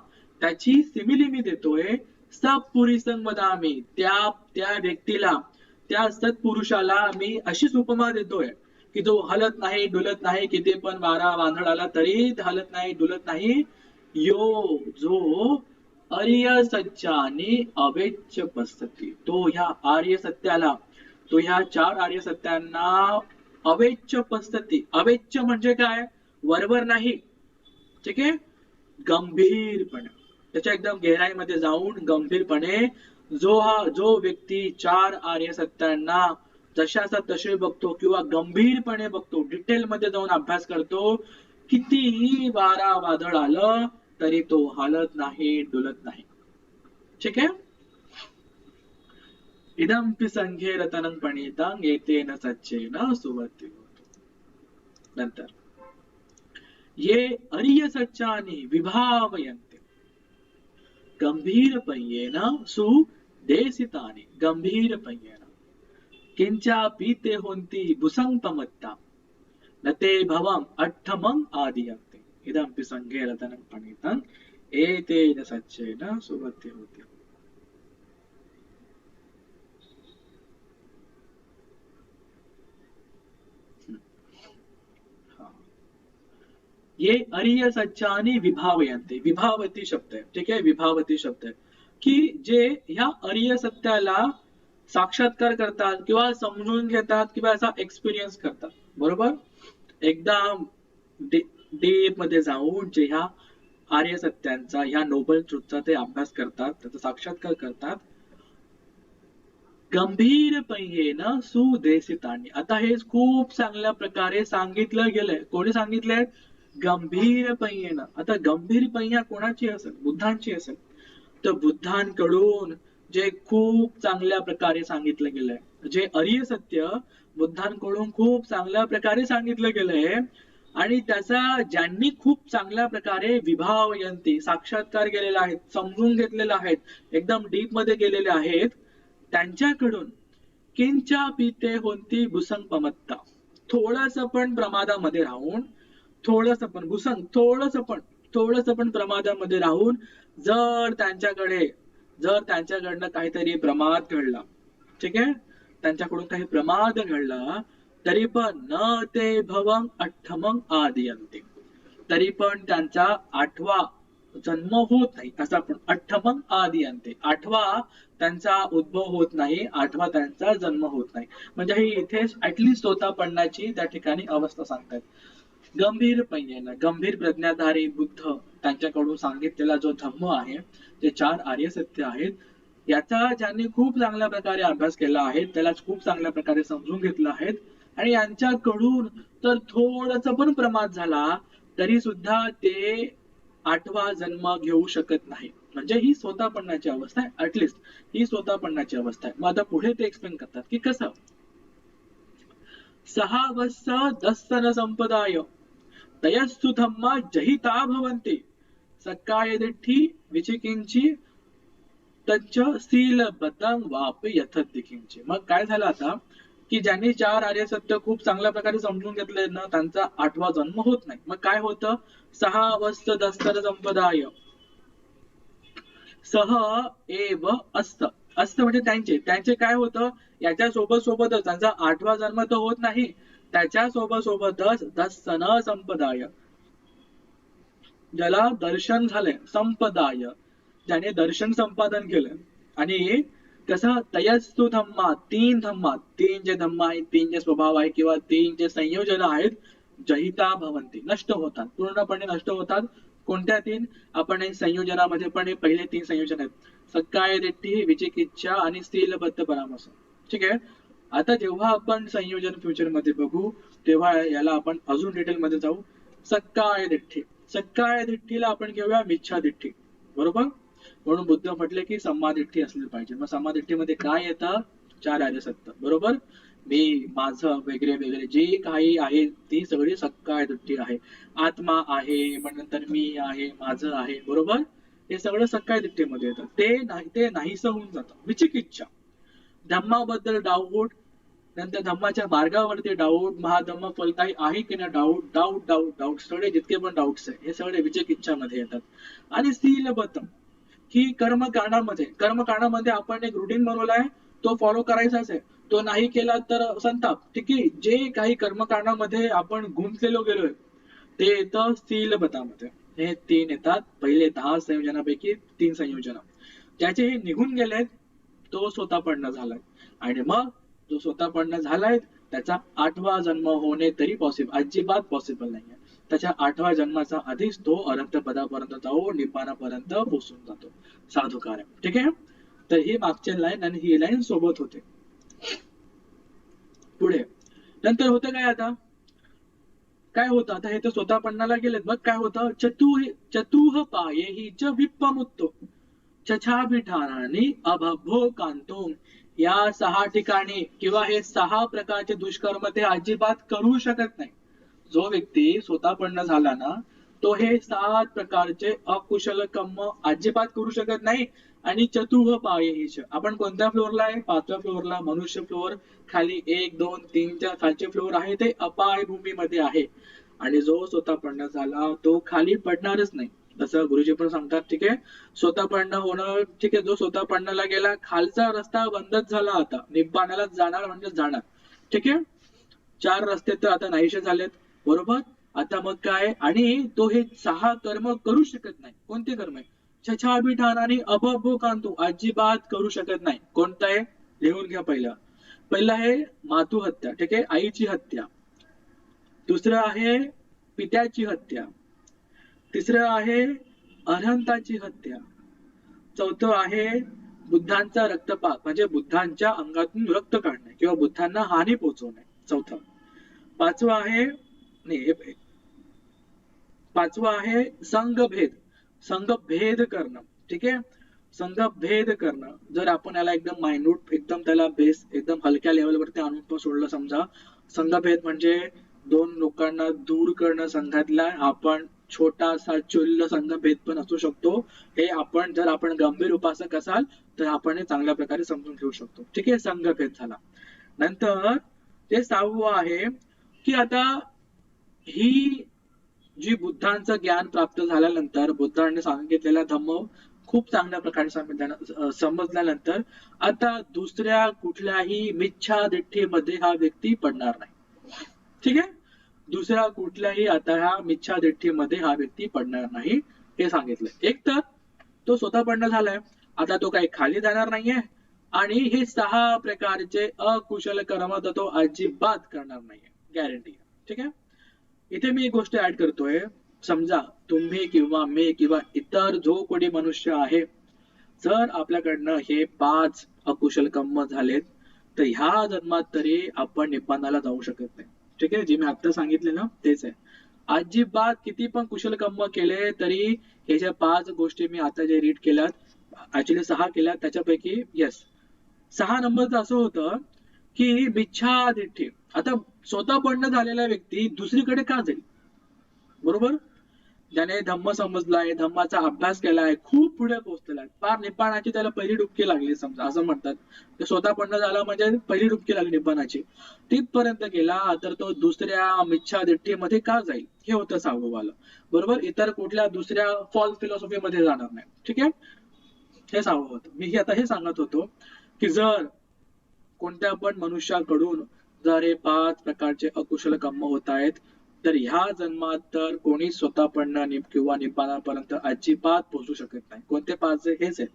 Speaker 1: त्याची सिमिली मी देतोय. सत्पुरुषं वदामि, त्या व्यक्तीला, त्या सत्पुरुषाला मी अशीच उपमा देतोय की जो हलत नाही, डुलत नाही, किती पण वारा वादळ आला तरी हलत नाही, डुलत नाही. यो, जो आर्य सत्यानी अवेच्य पसती, तो ह्या आर्य सत्याला, तो ह्या 4 आर्य सत्यांना अवेच्य पसती. अवेच्य म्हणजे काय, वरवर नाही. ठीक आहे, गंभीरपणे, त्याच्या एकदम गहराईमध्ये जाऊन गंभीरपणे जो व्यक्ती 4 आर्य सत्यांना जशाचा तसे बघतो किंवा गंभीरपणे बघतो, डिटेल मध्ये जाऊन अभ्यास करतो, कितीही वारा वादळ आलं तरी तो हलत नाही, डुलत नाही. ठीक आहे, इदंपि संघे रतनं पणितं एतेन सच्चेन सुवर्ती होतो. नंतर ये आर्य सच्चानि विभावयन्ते गंभीरपयेन सुदेशितानि, गंभीरपयेन किंचापि ते होन्ति भुसंपमत्ता, न ते भवम् अट्ठमम् आदियन्ते. इदंपि संघे रतनं पणितं एतेन सच्चेन सुवर्ती होतो. ये आर्य सच्चानी विभावयन्ते, विभावती शब्द आहे. ठीक आहे, विभावती शब्द आहे की जे ह्या आर्य सत्याला साक्षात्कार करतात किंवा समजून घेतात किंवा असा एक्सपिरियन्स करतात. बरोबर, एकदम डीप मध्ये जाऊन जे ह्या आर्य सत्यांचा, ह्या नोबल ट्रुथचा ते अभ्यास करतात, त्याचा साक्षात्कार करतात. गंभीरपयेन सुदेशितानि, आता हे खूप चांगल्या प्रकारे सांगितलं गेलंय. कोणी सांगितलंय, गंभीरपयेन. आता गंभीरपय्या कोणाची असेल, बुद्धांची असेल. तर बुद्धांकडून जे खूप चांगल्या प्रकारे सांगितलं गेलंय, जे आर्य सत्य बुद्धांकडून खूप चांगल्या प्रकारे सांगितलं गेलंय. आणि त्याचा ज्यांनी खूप चांगल्या प्रकारे विभावयंती साक्षात्कार केलेला आहे, समजून घेतलेला आहे, एकदम डीप मध्ये गेलेले आहेत, त्यांच्याकडून किंचा पीते होती भुसंगपमत्ता, थोडस पण प्रमादामध्ये राहून, थोडस पण भुसंग, थोडस पण प्रमादामध्ये राहून जर त्यांच्याकडनं काहीतरी प्रमाद घडला, ठीक आहे, त्यांच्याकडून काही प्रमाद घडला, तरी पण न ते भवं अठ्ठमं आदियन्ते, तरी पण त्यांचा 8वा जन्म होत नाही, असं आपण अठ्ठमं आदियन्ते, 8वा त्यांचा उद्भव होत नाही, 8वा त्यांचा जन्म होत नाही. म्हणजे ही इथे ऍटलिस्ट स्वतःपणाची त्या ठिकाणी अवस्था सांगतात. गंभीर प्रज्ञाधारी बुद्ध त्यांच्याकडून सांगितलेला जो धम्म आहे, जे 4 आर्य सत्य आहेत, याचा ज्यांनी खूप चांगल्या प्रकारे अभ्यास केला आहे, त्याला खूप चांगल्या प्रकारे समजून घेतलं आहे, आणि यांच्याकडून तर थोडस पण प्रमाद झाला तरी सुद्धा ते 8वा जन्म घेऊ शकत नाही. म्हणजे ही स्वतःपणाची अवस्था आहे, ऍटलिस्ट ही स्वतःपणाची अवस्था आहे. मग आता पुढे ते एक्सप्लेन करतात की कसं 6 वत्स दस्सन संपदाय तयस्तु धम्मा जहिता भवन्ति सकाय दिठ्ठी विचिकिंची तच्च शीलबतं वापि यथादिकिंची. मग काय झालं आता की ज्यांनी 4 आर्य सत्य खूप चांगल्या प्रकारे समजून घेतले ना, त्यांचा 8वा जन्म होत नाही. मग काय होतं, 6 वत्स दस्तर संपदाय सह एव अस्त, अस्त म्हणजे त्यांचे काय होतं, याच्या सोबतच त्यांचा 8वा जन्म तर होत नाही, त्याच्या सोबतच दस्सन संपदाय, ज्याला दर्शन झालंय, संपदाय ज्याने दर्शन संपादन केलं, आणि कसं तयस्तु धम्मा, 3 धम्मा, 3 जे धम्म आहेत, 3 जे स्वभाव आहे किंवा 3 जे संयोजन आहेत, जहिता भवन्ति नष्ट होतात, पूर्णपणे नष्ट होतात. कोणत्या 3? आपण संयोजनामध्ये पण हे पहिले 3 संयोजन आहेत, सकाय दिठ्ठी विचिकिच्छा आणि शीलबद्ध परामर्श. ठीक आहे. आता जेव्हा आपण संयोजन फ्युचर मध्ये बघू तेव्हा याला आपण अजून डिटेल मध्ये जाऊ. सकाय दिठ्ठीला आपण घेऊया मिच्छा दिठ्ठी, बरोबर. म्हणून बुद्ध म्हटले की सम्मादिठ्ठी असली पाहिजे. मग सम्मादिठ्ठीमध्ये काय येतं, 4 आर्य सत्य, बरोबर. मी, माझं वगैरे वगैरे जे काही आहे ती सगळी सकाय दिठ्ठी आहे. आत्मा आहे, मग नंतर मी आहे, माझं आहे, बरोबर. हे सगळं सकाय दिठ्ठीमध्ये येतं. ते नाहीसं होऊन जातं. विचिकिच्छा, धम्माबद्दल डाऊट, नंतर धम्माच्या मार्गावरती डाऊट, महाधम्म फलदायी आहे की नाही डाऊट, सगळे जितके पण डाऊट्स आहे हे सगळे विचिकिच्छामध्ये येतात. आणि शीलबद्ध ही कर्मकांडामध्ये आपण एक रुटीन बनवलाय, तो फॉलो करायचाच आहे, तो नाही केला तर संताप. ठीक आहे. जे काही कर्मकांडामध्ये आपण गुंतलेलो गेलोय ते येतं शीलबद्धामध्ये. हे 3 येतात, पहिले 10 संयोजनापैकी 3 संयोजन, ज्याचे हे निघून गेलेत तो स्वतःपण्ण झालाय. आणि मग जो स्वतःपण्ण झालाय त्याचा 8वा जन्म होणे तरी अजिबात पॉसिबल नाहीये. त्याच्या 8व्या जन्माचा आधीच तो अनंत पदापर्यंत जाऊन निब्बाणापर्यंत पोहोचून जातो, साधुकार. ठीक आहे. तर ही मागची लाईन आणि ही लाईन सोबत होते. पुढे नंतर होतं काय, आता काय होतं, आता हे तर स्वतःपणाला गेलेत. मग काय होतं, चतुह पाये हि च विप्पमुत्तो छछाभिठानानी अभभो कांतो. या 6 ठिकाणी किंवा हे 6 प्रकारचे दुष्कर्म ते अजिबात करू शकत नाही. जो व्यक्ती स्वतःपण्ण झाला ना, तो हे 7 प्रकारचे अकुशल कर्म अजिबात करू शकत नाही. आणि चतुह पाये हि, आपण कोणत्या फ्लोअरला आहे, 5व्या फ्लोअरला, मनुष्य फ्लोअर. खाली 1, 2, 3 च्या खालचे फ्लोअर आहे ते अपाय भूमीमध्ये आहे. आणि जो स्वतःपण्ण झाला तो खाली पडणारच नाही, जसं गुरुजी पण सांगतात. ठीक आहे. स्वतःपण्ण होणं, ठीक आहे, जो स्वतःपण्णाला गेला खालचा रस्ता बंदच झाला, आता निब्बाणाला जाणार म्हणजे जाणार. ठीक आहे. 4 रस्ते तर आता नाहीसे झालेत, बरोबर. आता मग काय, आणि तो हे 6 कर्म करू शकत नाही. कोणते कर्म आहे, छछाभिठान आणि अभभो कांतो, अजिबात करू शकत नाही. कोणतं आहे, लिहून घ्या. पहिलं आहे मातृहत्या, ठीक आहे, आईची हत्या. दुसरं आहे पित्याची हत्या. तिसरं आहे अरहंताची हत्या. चौथं आहे बुद्धांचा रक्तपात, म्हणजे बुद्धांच्या अंगातून रक्त काढणे किंवा बुद्धांना हानी पोहोचवणे, चौथं. पाचवं आहे संघभेद करणं. ठीक आहे. संघभेद करणं, जर आपण याला एकदम मायन्यूट, एकदम त्याला बेस एकदम हलक्या लेवलवरती आणून सोडलं, समजा संघभेद म्हणजे दोन लोकांना दूर करणं संघातला आपण छोटासा चुल्ल संघभेद पण असू शकतो. हे आपण जर आपण गंभीर उपासक असाल तर आपण हे चांगल्या प्रकारे समजून घेऊ शकतो. ठीक आहे, संघभेद झाला. नंतर ते 6वं आहे की आता ही जी बुद्धांचं ज्ञान प्राप्त झाल्यानंतर बुद्धांनी सांगितलेला धम्म खूप चांगल्या प्रकारे समजल्यानंतर आता दुसऱ्या कुठल्याही मिच्छा दिठ्ठीमध्ये हा व्यक्ती पडणार नाही. ठीक आहे, दुसऱ्या कुठल्याही आता ह्या मिच्छा दिठ्ठीमध्ये हा व्यक्ती पडणार नाही हे सांगितलं. एक तर तो स्वतः पडणं झालाय, आता तो काही खाली जाणार नाहीये आणि हे 6 प्रकारचे अकुशल कर्म तर तो अजिबात करणार नाहीये, गॅरंटी. ठीक आहे, इथे मी एक गोष्ट ऍड करतोय. समजा तुम्ही किंवा मी किंवा इतर जो कोणी मनुष्य आहे, जर आपल्याकडनं हे 5 अकुशल कर्म झालेत तर ह्या जन्मात तरी आपण निब्बाणाला जाऊ शकत नाही. ठीक आहे, जे मी आता सांगितले ना तेच आहे. अजिबात किती पण कुशल कर्म केले तरी हे ज्या 5 गोष्टी मी आता जे रीड केल्यात, ऍक्च्युली 6 केल्यात, त्याच्यापैकी येस 6 नंबरचं असं होतं की मिच्छा दिठ्ठी. आता स्वतः पडणं झालेला व्यक्ती दुसरीकडे का जाईल? बरोबर, ज्याने धम्म समजलाय, धम्माचा अभ्यास केलाय, खूप पुढे पोहोचलेला आहे, फार निब्बाणाची त्याला पहिली डुबकी लागली समजा, असं म्हणतात. ते स्वतः पडणं झालं म्हणजे पहिली डुबकी लागली निब्बाणाची, तिथपर्यंत गेला तर तो दुसऱ्या मिच्छा दिठ्ठीमध्ये का जाईल? हे होतं 6वं वालं. बरोबर, इतर कुठल्या दुसऱ्या फॉल्स फिलॉसॉफीमध्ये जाणार नाही. ठीक आहे, हे 6वं होतं. मी आता हे सांगत होतो की जर कोणत्या पण मनुष्याकडून जर हे 5 प्रकारचे अकुशल कर्म होत आहेत तर ह्या जन्मात तर कोणी स्वतः पडणं किंवा निब्बाणापर्यंत अजिबात पोहोचू शकत नाही. कोणते 5? हेच आहेत: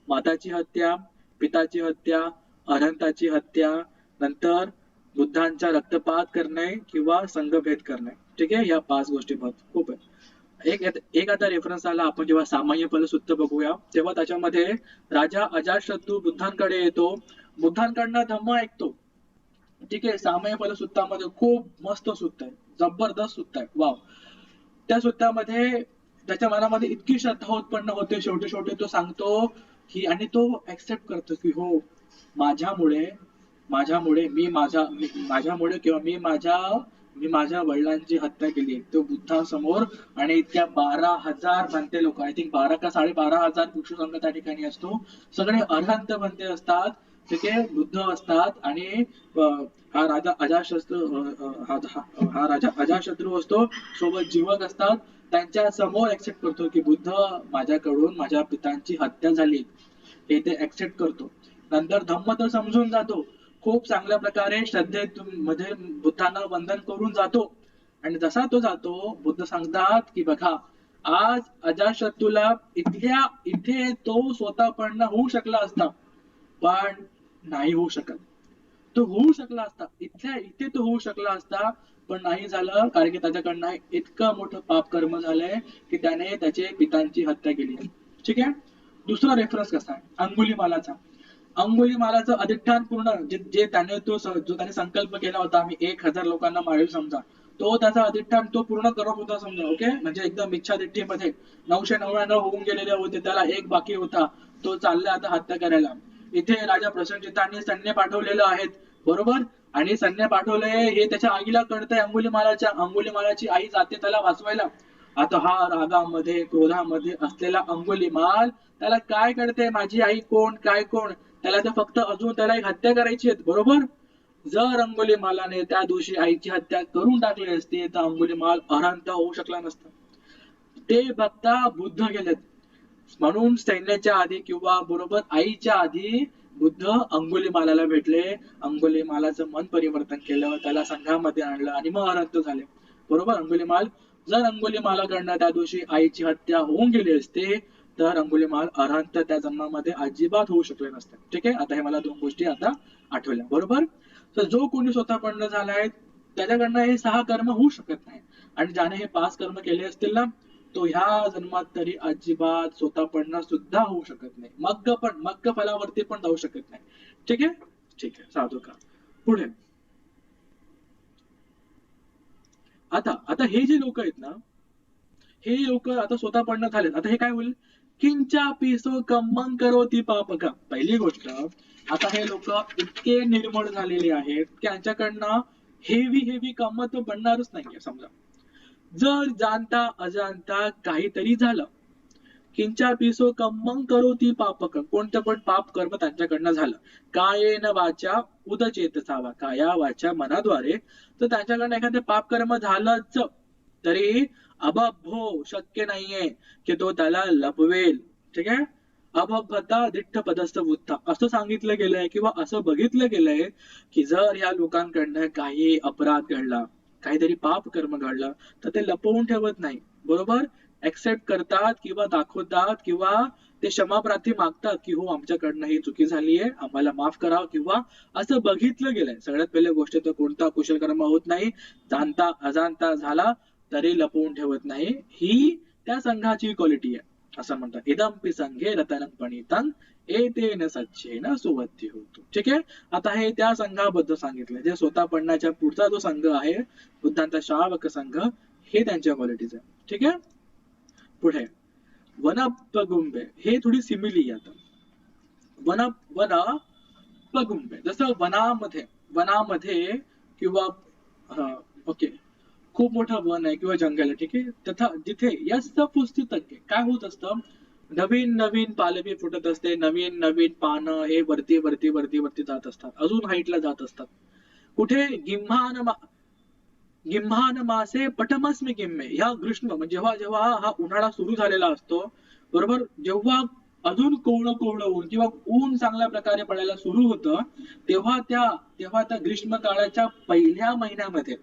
Speaker 1: माताची हत्या, पिताची हत्या, अनंताची हत्या, नंतर बुद्धांचा रक्तपात करणे किंवा संघभेद करणे. ठीक आहे, ह्या 5 गोष्टी खूप आहेत. एक आता रेफरन्स आला, आपण जेव्हा सामान्य फलसूत्र बघूया तेव्हा त्याच्यामध्ये राजा अजातशत्रू बुद्धांकडे येतो, बुद्धांकडनं धम्म ऐकतो. ठीक आहे, सामान्य फलसूत्रामध्ये खूप मस्त सूत्र आहे, जबरदस्त सूत्र आहे, वाव. त्या सूत्रामध्ये त्याच्या मनामध्ये इतकी श्रद्धा उत्पन्न होते, शेवटी तो सांगतो की, आणि तो ऍक्सेप्ट करतो की हो, माझ्यामुळे माझ्यामुळे किंवा मी माझ्या वडिलांची हत्या केली तो बुद्धांसमोर, आणि इतक्या 12,000 बनते लोक, आय थिंक 12 का 12,500 भिक्षू संघ त्या ठिकाणी असतो, सगळे अरहंत बनते असतात. ठीक आहे, बुद्ध असतात आणि हा राजा अजातशत्रू असतो, सोबत जीवक असतात. त्यांच्या समोर ऍक्सेप्ट करतो की बुद्ध, माझ्याकडून माझ्या पितांची हत्या झाली, हे ते ऍक्सेप्ट करतो. नंतर धम्म तर समजून जातो, खूप चांगल्या प्रकारे श्रद्धेमध्ये बुद्धांना वंदन करून जातो. आणि जसा तो जातो, बुद्ध सांगतात की बघा, आज अजातशत्रूला इथे तो स्वतः पडणं होऊ शकला असता, पण नाही होऊ शकत. तो होऊ शकला असता, इथे तो होऊ शकला असता, पण नाही झालं, कारण की त्याच्याकडनं इतकं मोठं पाप कर्म झालंय की त्याने त्याचे पितांची हत्या केली. ठीक आहे, दुसरा रेफरन्स कसा आहे? अंगुलीमालाचं अधिष्ठान पूर्ण जे त्याने जो त्याने संकल्प केला होता, आम्ही 1,000 लोकांना मारेल समजा, तो त्याचा अधिष्ठान तो पूर्ण करत होता समजा. ओके, म्हणजे एकदम इच्छा दिठ्ठीमध्ये 999 होऊन गेलेले होते, त्याला एक बाकी होता, तो चालला आता हत्या करायला. इथे राजा प्रसन्नचित्तांनी सैन्य पाठवलेलं आहेत, बरोबर, आणि सैन्य पाठवले हे त्याच्या आईला कळतंय, अंगुलीमालाची आई जाते त्याला वाचवायला. आता हा रागामध्ये क्रोधामध्ये असलेला अंगुलीमाल, त्याला काय कळते माझी आई कोण काय कोण, त्याला तर फक्त अजून त्याला एक हत्या करायची आहे, बरोबर. जर अंगुलीमालाने त्या दिवशी आईची हत्या करून टाकली असती तर अंगुलीमाल अनंत होऊ शकला नसता. ते बघता बुद्ध गेलेत, म्हणून सैन्याच्या आधी किंवा बरोबर आईच्या आधी बुद्ध अंगुलीमालाला भेटले, अंगुलीमालाचं मन परिवर्तन केलं, त्याला संघामध्ये आणलं आणि मग अनंत झाले. बरोबर, जर अंगुलीमालाकडनं त्या दिवशी आईची हत्या होऊन गेली असते तर अंगुलीमाल अरहंत त्या जन्मामध्ये अजिबात होऊ शकले नसते. ठीक आहे, आता हे मला 2 गोष्टी आता आठवल्या. बरोबर, तर जो कोणी स्वतः पडणं झालाय त्याच्याकडनं हे 6 कर्म होऊ शकत नाही, आणि ज्याने हे 5 कर्म केले असतील ना, तो ह्या जन्मात तरी अजिबात स्वतः पडणं सुद्धा होऊ शकत नाही, मग्ग फलावरती पण जाऊ शकत नाही. ठीक आहे, ठीक आहे, साधू का. पुढे आता हे जे लोक आहेत ना, हे लोक आता स्वतः पडणं झालेत, आता हे काय होईल? किंचा पिसो कम्मं करोति पापका. पहिली गोष्ट, आता हे लोक इतके निर्मळ झालेले आहेत की यांच्याकडनं हेवी काम तो बनणारच नाहीये. समजा जर जाणता अजाणता काहीतरी झालं, किंचा पिसो कम्मं करोती पापक, कोणतं पण पाप कर्म त्यांच्याकडनं झालं, कायेन वाचा उदचेतसावा, काया वाचा मनाद्वारे, तर त्यांच्याकडनं एखादं पाप कर्म झालंच तरी अबभो शक्य नाहीये की तो त्याला लपवेल. ठीक आहे. अबभता दिठ्ठ पदस्थ बुद्धा असं सांगितलं गेलंय किंवा असं बघितलं गेलंय की जर या लोकांकडनं काही अपराध घडला, काहीतरी पाप कर्म घडलं, तर ते लपवून ठेवत नाही. बरोबर, ऍक्सेप्ट करतात किंवा दाखवतात किंवा ते क्षमाप्रार्थी मागतात की हो आमच्याकडनं ही चुकी झाली आहे, आम्हाला माफ करा, किंवा असं बघितलं गेलंय. सगळ्यात पहिली गोष्ट तर कोणता कुशल कर्म होत नाही, जाणता अजाणता झाला तरी लपवून ठेवत नाही. ही त्या संघाची क्वालिटी आहे. असं म्हणतात इदंपि संघे रतनं पणितं एतेन सच्चेन सुवद्धी होतो. ठीक आहे. आता हे त्या संघाबद्दल सांगितलं जे स्वतः पडण्याच्या पुढचा जो संघ आहे, बुद्धांचा श्रावक संघ, हे त्यांच्या क्वालिटीज आहे. ठीक आहे. पुढे वनपगुंबे, हे थोडी सिमिली आता. वनपगुंबे, जसं वनामध्ये किंवा ओके खूप मोठं वन आहे किंवा जंगल आहे. ठीक आहे. तथा जिथे यस्त पुस्तिक काय होत असतं, नवीन नवीन पालवी फुटत असते, नवीन नवीन पानं हे वरती वरती वरती वरती जात असतात, अजून हाईटला जात असतात. कुठे गिम्हान मासे पटमस्मी गिम्मे, ह्या ग्रीष्म म्हणजे जेव्हा जेव्हा हा उन्हाळा सुरू झालेला असतो, बरोबर, जेव्हा अजून कोवळं ऊन किंवा ऊन चांगल्या प्रकारे पडायला सुरू होतं, तेव्हा त्या ग्रीष्म काळाच्या पहिल्या महिन्यामध्ये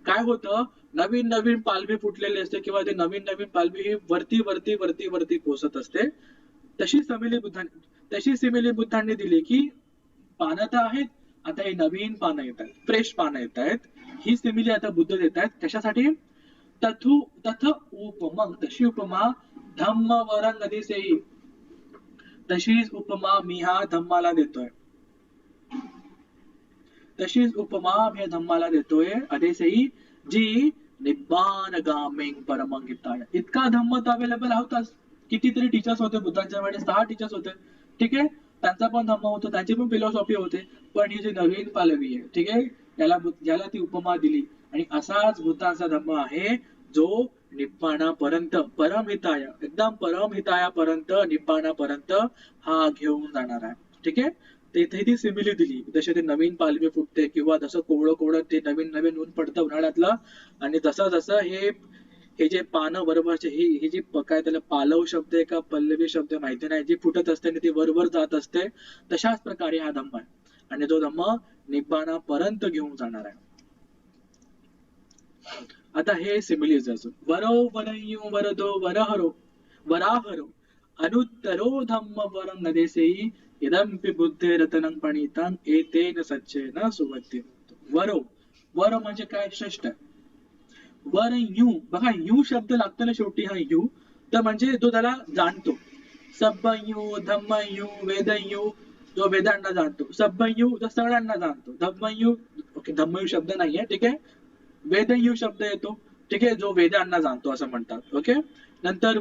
Speaker 1: काय होतं, नवीन नवीन पालवी फुटलेली असते किंवा ते नवीन नवीन पालवी ही वरती वरती वरती वरती पोचत असते. तशी सिमिली बुद्धांनी दिली की पानं तर आहेत, आता हे नवीन पानं येत आहेत, फ्रेश पानं येत आहेत. ही सिमिली आता बुद्ध देत आहेत. कशासाठी, तथ उपमं, तशी उपमा धम्म वरं नदीसेई, तशीच उपमा मी ह्या धम्माला देतोय. तशीच उपमा मी धम्माला देतोय अदेसेई, जी निब्बान गामिंग परमंगिताय. इतका धम्म तर अवेलेबल होताच. कितीतरी टीचर्स होते बुद्धांच्या वेळेस, 6 टीचर्स होते. ठीक आहे. त्यांचा पण धम्म होतो, त्यांची पण फिलॉसॉफी होते. पण ही जी नवीन पालवी आहे, ठीक आहे, ज्याला ती उपमा दिली, आणि असाच बुद्धांचा धम्म आहे जो निब्बाणापर्यंत, परमहिताय, एकदम परमहितायापर्यंत, निब्बाणापर्यंत हा घेऊन जाणार आहे. ठीक आहे. तेथे ती सिमिली दिली, जसे ते नवीन पालवी फुटते किंवा जसं कोवळं ते नवीन नवीन ऊन पडतं उन्हाळ्यातलं, आणि जसं जसं हे जे पानं बरोबरचे ही जी काय त्याला पालव शब्द आहे का पल्लवी शब्द माहिती नाही, जी फुटत असते आणि ती वरवर जात असते, तशाच प्रकारे हा धम्म आहे. आणि तो धम्म निब्बाणापर्यंत घेऊन जाणार आहे. आता हे सिमिलीज असून वरो वरयु वरदो वराहरो अनुत्तरो धम्म वरं नदेसेई, इदंपि बुद्धे रतनं पणितं एतेन सच्चेन सुवद्धी होतो. वर म्हणजे काय, श्रेष्ठ. वर यू, बघा यू शब्द लागतो ना शेवटी, हा यू तर म्हणजे जो त्याला जाणतो. सब्बयू, धम्मयू, वेदयू, जो वेदांना जाणतो. सब्बयू जो सगळ्यांना जाणतो. धम्मयू, ओके धम्मयू शब्द नाहीये. ठीक आहे. वेदयू शब्द येतो. ठीक आहे, जो वेदांना जाणतो असं म्हणतात. ओके. नंतर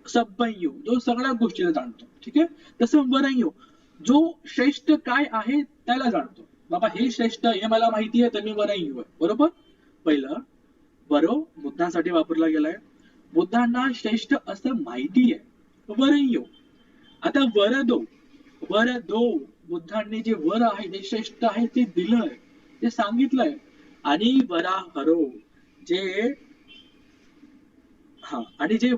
Speaker 1: सब्बयू जो सगळ्या गोष्टीला जाणतो. ठीक आहे. तसं वरयू जो श्रेष्ठ काय आहे त्याला जाणतो. बाबा हे श्रेष्ठ, हे मला माहिती आहे तर मी वरयू आहे. बरोबर. पहिलं वरो बुद्धांसाठी वापरला गेलाय. बुद्धांना श्रेष्ठ असं माहिती आहे, वरयू. आता वरदो बुद्धांनी जे वर आहे, जे श्रेष्ठ आहे ते दिलंय, ते सांगितलंय. आणि वराहरो जे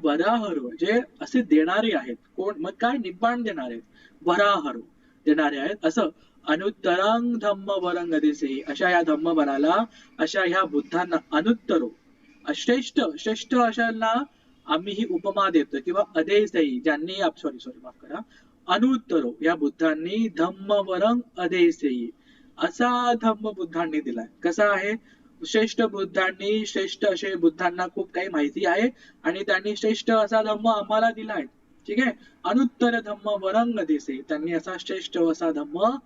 Speaker 1: वराहरो जे असे देणारे आहेत, कोण, मग काय, निब्बाण देणारे आहेत, वराहरो देणारे आहेत. असं अनुत्तरंग धम्म वरं नदेसेई, अशा या धम्मवराला, अशा ह्या बुद्धांना, अनुत्तरो श्रेष्ठ अशांना आम्ही ही उपमा देतो किंवा अदेसेई, ज्यांनी माफ करा, अनुत्तरो या बुद्धांनी धम्म वरं अदेसेई असा धम्म बुद्धांनी दिलाय. कसा आहे, श्रेष्ठ बुद्धांनी, श्रेष्ठ असे बुद्धांना खूप काही माहिती आहे आणि त्यांनी श्रेष्ठ असा धम्म आम्हाला दिलाय. ठीक आहे. अनुत्तर धम्म वरं नदेसेई, त्यांनी असा श्रेष्ठ असा धम्म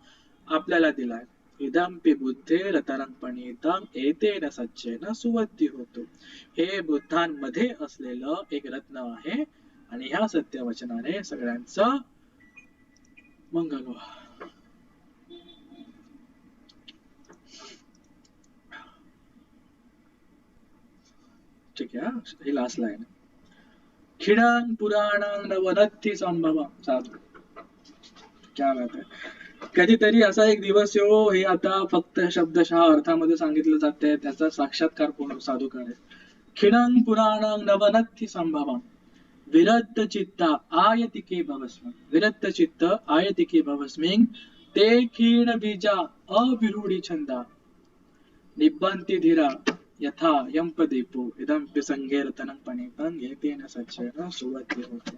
Speaker 1: आपल्याला दिलाय. इदंपि बुद्धे रतनं पणितं एतेन सच्चेन सुवद्धी होतो. हे बुद्धांमध्ये असलेलं एक रत्न आहे आणि ह्या सत्यवचनाने सगळ्यांचं मंगल हो. ठीक आहे, ही लास्ट लाईन. खिणं पुराणं नवनत्थी संभवं. साधू, क्या बात आहे. कधीतरी असा एक दिवस येऊ, हे आता फक्त शब्दशः अर्थामध्ये सांगितलं जाते, त्याचा साक्षात्कार कोण साधूकार आहे. खिणं पुराणं नवनत्थी संभवं विरक्त चित्ता आयतिके भवस्म. विरक्त चित्त आयतिके भवस्मिं ते क्षीण बीजा अविरूढी छंदा निब्बन्ति धीरा यथा यंपदीपो इदं विसंगे रतनं पणितं येतेन सच्चेन सुवत्य होते.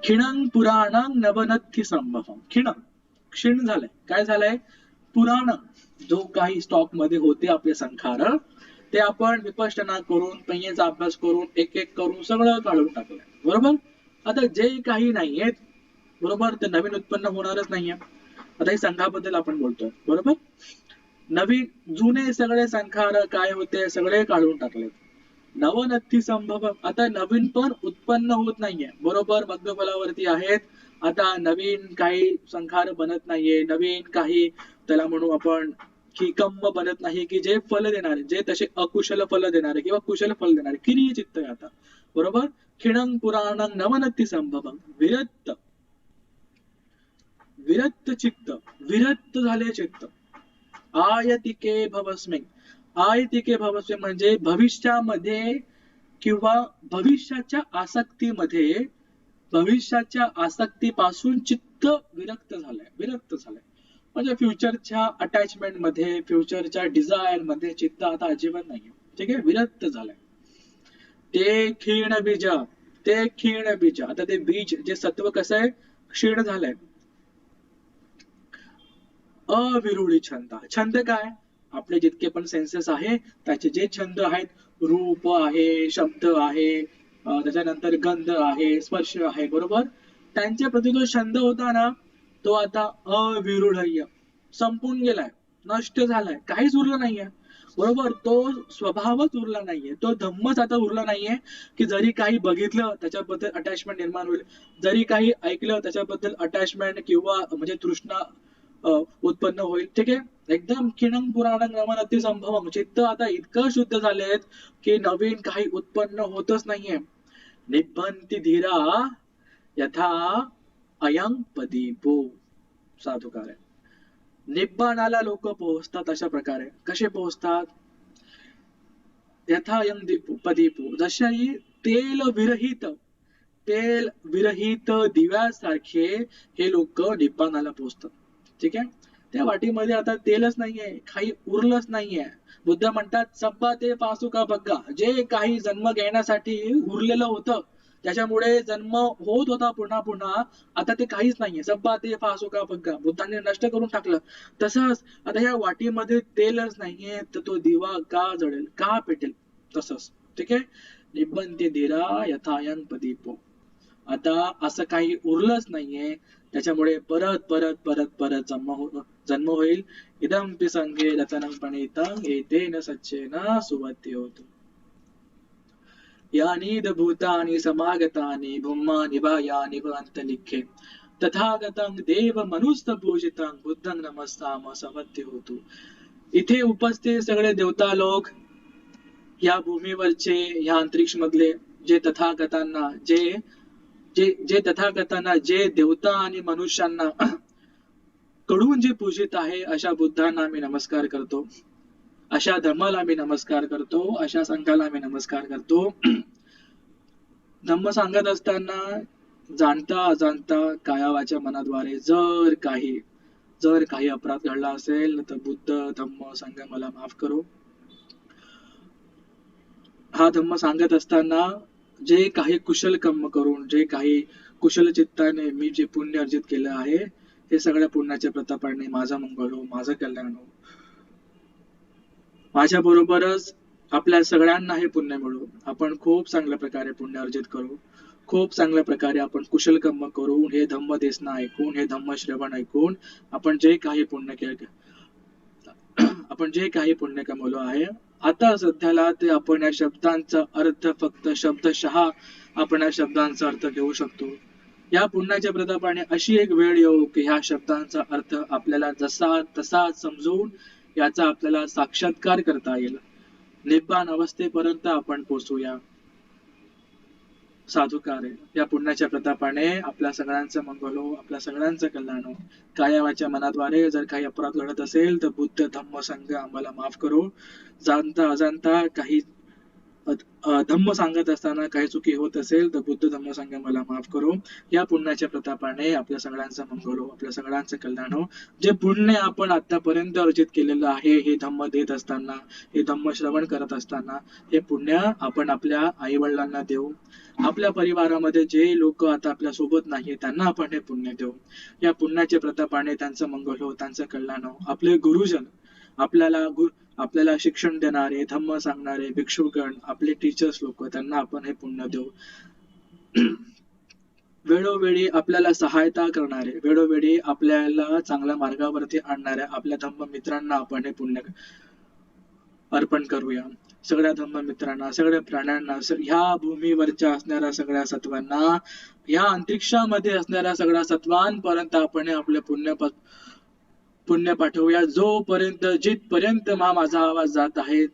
Speaker 1: क्षीणं पुराणं नवनत्थी संभवं. क्षीण झालंय. काय झालंय? पुराण जो काही स्टॉक मध्ये होते आपले संखार, ते आपण विपश्यना करून, पेयेचा अभ्यास करून, एक एक करून सगळं काढून टाकलंय. बरोबर. आता जे काही नाहीये, बरोबर, ते नवीन उत्पन्न होणारच नाहीये. आता हे संघाबद्दल आपण बोलतोय. बरोबर. नवीन जुने सगळे संखार काय होते सगळे काढून टाकले. नवनत्थी संभव. आता नवीन पण उत्पन्न होत नाहीये. बरोबर. मध्यफलावरती आहेत. आता नवीन काही संखार बनत नाहीये. नवीन काही त्याला म्हणू आपण की कम्म बनत नाही की जे फल देणारे, जे तसे अकुशल फल देणारे किंवा कुशल फल देणारे. किरीय चित्त आहे आता. बरोबर. खिणं पुराणं नवनत्थी संभवं विरक्त. विरक्त चित्त. विरक्त झाले चित्त. आयतिके भवस्मिं. आयतिके भवस्मिं म्हणजे भविष्यामध्ये किंवा भविष्याच्या आसक्तीमध्ये, भविष्याच्या आसक्तीपासून चित्त विरक्त झालंय. विरक्त झालंय म्हणजे फ्युचरच्या अटॅचमेंट मध्ये, फ्युचरच्या डिझायर मध्ये चित्त आता अजिबात नाहीये. ठीक आहे. विरक्त झालंय. ते क्षीण बीज. ते क्षीण बीज. आता ते बीज जे सत्व कसं आहे, क्षीण झालंय. अविरूढी छंद. छंद काय? आपले जितके पण सेन्सेस आहे त्याचे जे छंद आहेत, रूप आहे, शब्द आहे, त्याच्यानंतर गंध आहे, स्पर्श आहे. बरोबर. त्यांच्या प्रति जो छंद होता ना, तो आता अविरूढ संपून गेलाय, नष्ट झालाय, काहीच उरलं नाहीये. बरोबर. तो स्वभावच उरला नाहीये. तो धम्मच आता उरला नाहीये की जरी काही बघितलं त्याच्याबद्दल अटॅचमेंट निर्माण होईल, जरी काही ऐकलं त्याच्याबद्दल अटॅचमेंट किंवा म्हणजे तृष्णा उत्पन्न होईल. ठीक आहे. एकदम क्षीणं पुराणं नवनत्थी संभवं. चित्त आता इतकं शुद्ध झालेत की नवीन काही उत्पन्न होतच नाहीये. निब्बन्ति धीरा यथा अयं पदीपो. साधुकार आहे. निब्बाणाला लोक पोहोचतात अशा प्रकारे. कसे पोहोचतात? यथा अयं पदीपो. जशाही तेल विरहित दिव्यासारखे हे लोक निब्बाणाला पोहोचतात. ठीक आहे. त्या वाटीमध्ये आता तेलच नाहीये, काही उरलंच नाहीये. बुद्ध म्हणतात सब्बा ते पासुका बग्गा. जे काही जन्म घेण्यासाठी उरलेलं होतं, त्याच्यामुळे जन्म होत होता पुन्हा पुन्हा, आता ते काहीच नाहीये. सब्बा ते पासुका बग्गा. बुद्धांनी नष्ट करून टाकलं. तसंच आता या वाटीमध्ये तेलच नाहीये, तर तो दिवा का जळेल, का पेटेल? तसंच. ठीक आहे. निब्बन्ति धीरा यथायन पदीपो. आता असं काही उरलंच नाहीये, त्याच्यामुळे परत परत परत परत जन्म होईल. इदंपि संगे रतनं पणितं एतेन सच्चेन सुवत्य होतो. यानीद भूतानि समागतानि भूम्मानि वा यानि भवन्तलिखे तथागतं देव मनुस्त पूजितं बुद्धं नमस्ताम सवत्य होतो. इथे उपस्थित सगळे देवता लोक, या भूमीवरचे, या अंतरिक्ष मधले जे तथागतांना, जे तथागतांना, जे देवता आणि मनुष्यांना कडून जे पूजित आहे, अशा बुद्धांना मी नमस्कार करतो, अशा धम्माला मी नमस्कार करतो, अशा संघाला मी नमस्कार करतो. धम्म सांगत असताना जाणता अजाणता कायावाच्या मनाद्वारे जर काही अपराध घडला असेल तर बुद्ध धम्म संघ मला माफ करो. हा धम्म सांगत असताना जे काही कुशल कर्म करून, जे काही कुशल चित्ताने मी जे पुण्य अर्जित केलं आहे, हे सगळ्या पुण्याच्या प्रतापाने माझं मंगळ हो, माझं कल्याण हो. माझ्या बरोबरच आपल्या सगळ्यांना हे पुण्य मिळो. आपण खूप चांगल्या प्रकारे पुण्य अर्जित करू. खूप चांगल्या प्रकारे आपण कुशल कर्म करून, हे धम्म देसना ऐकून, हे धम्म श्रवण ऐकून आपण जे काही पुण्य केलं, आपण जे काही पुण्य कमवलं आहे, आता सध्याला ते आपण या शब्दांचा अर्थ फक्त शब्दशः आपण या शब्दांचा अर्थ घेऊ शकतो. या पुण्याच्या प्रतापाने अशी एक वेळ येऊ की ह्या शब्दांचा अर्थ आपल्याला जसा तसा समजून याचा आपल्याला साक्षात्कार करता येईल. निब्बाण अवस्थेपर्यंत आपण पोचूया. साधुकार्य या पुण्याच्या प्रतापाने आपल्या सगळ्यांचं मंगल हो, आपल्या सगळ्यांचं कल्याण हो. कायावाच्या मनाद्वारे जर काही अपराध घडत असेल तर बुद्ध धम्म संघ आम्हाला माफ करो. जाणता अजाणता काही धम्म सांगत असताना काही चुकी होत असेल तर बुद्ध धम्म संघ मला माफ करो. या पुण्याच्या प्रतापाने आपल्या सगळ्यांचं मंगल हो, आपल्या सगळ्यांचं कल्याण हो. जे पुण्य आपण आतापर्यंत अर्जित केलेलं आहे, हे धम्म देत असताना, हे धम्म श्रवण करत असताना, हे पुण्य आपण आपल्या आई वडिलांना देऊ. आपल्या परिवारामध्ये जे लोक आता आपल्या सोबत नाही त्यांना आपण हे पुण्य देऊ. या पुण्याच्या प्रतापाने त्यांचं मंगल हो, त्यांचं कल्याण हो. आपले गुरुजन, आपल्याला शिक्षण देणारे, धम्म सांगणारे भिक्षुगण, आपले टीचर्स लोक, त्यांना आपण हे पुण्य देऊ. वेळोवेळी आपल्याला सहायता करणारे, वेळोवेळी आपल्याला चांगल्या मार्गावरती आणणाऱ्या आपल्या धम्म मित्रांना आपण हे पुण्य अर्पण करूया. सगळ्या धम्म मित्रांना, सगळ्या प्राण्यांना, ह्या भूमीवरच्या असणाऱ्या सगळ्या सत्वांना, ह्या अंतरिक्षामध्ये असणाऱ्या सगळ्या सत्वांपर्यंत आपण हे आपले पुण्य पाठवूया. जिथपर्यंत माझा आवाज जात आहे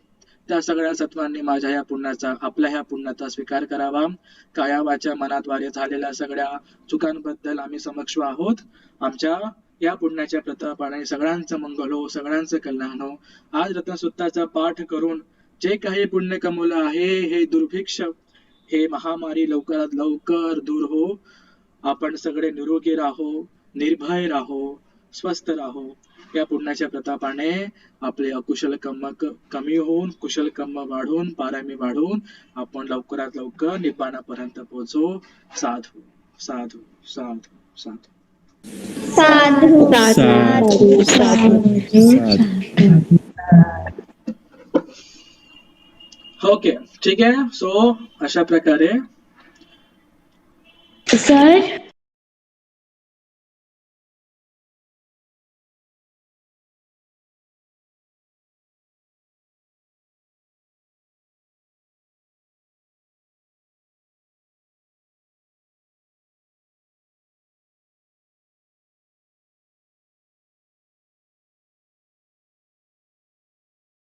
Speaker 1: त्या सगळ्या सत्वांनी माझ्या आपल्या ह्या पुण्याचा स्वीकार करावा. काया वाचा मनाद्वारे झालेल्या सगळ्या चुकांबद्दल आम्ही समक्ष आहोत. आमच्या या पुण्याच्या प्रतापाने सगळ्यांचं मंगल हो, सगळ्यांचं कल्याण हो. आज रत्नसुत्ताचा पाठ करून जे काही पुण्य कमवलं आहे, हे दुर्भिक्ष, हे महामारी लवकरात लवकर दूर हो. आपण सगळे निरोगी राहो, निर्भय राहो, स्वस्थ राहो. या पुण्याच्या प्रतापाने आपले अकुशल कर्म कमी होऊन, कुशल कर्म वाढून, पारमी वाढून आपण लवकरात लवकर निब्बाणापर्यंत पोहोचू. साधू साधू साधू साधू.
Speaker 3: साधू साधू.
Speaker 1: ओके, ठीक आहे. सो अशा प्रकारे
Speaker 3: सर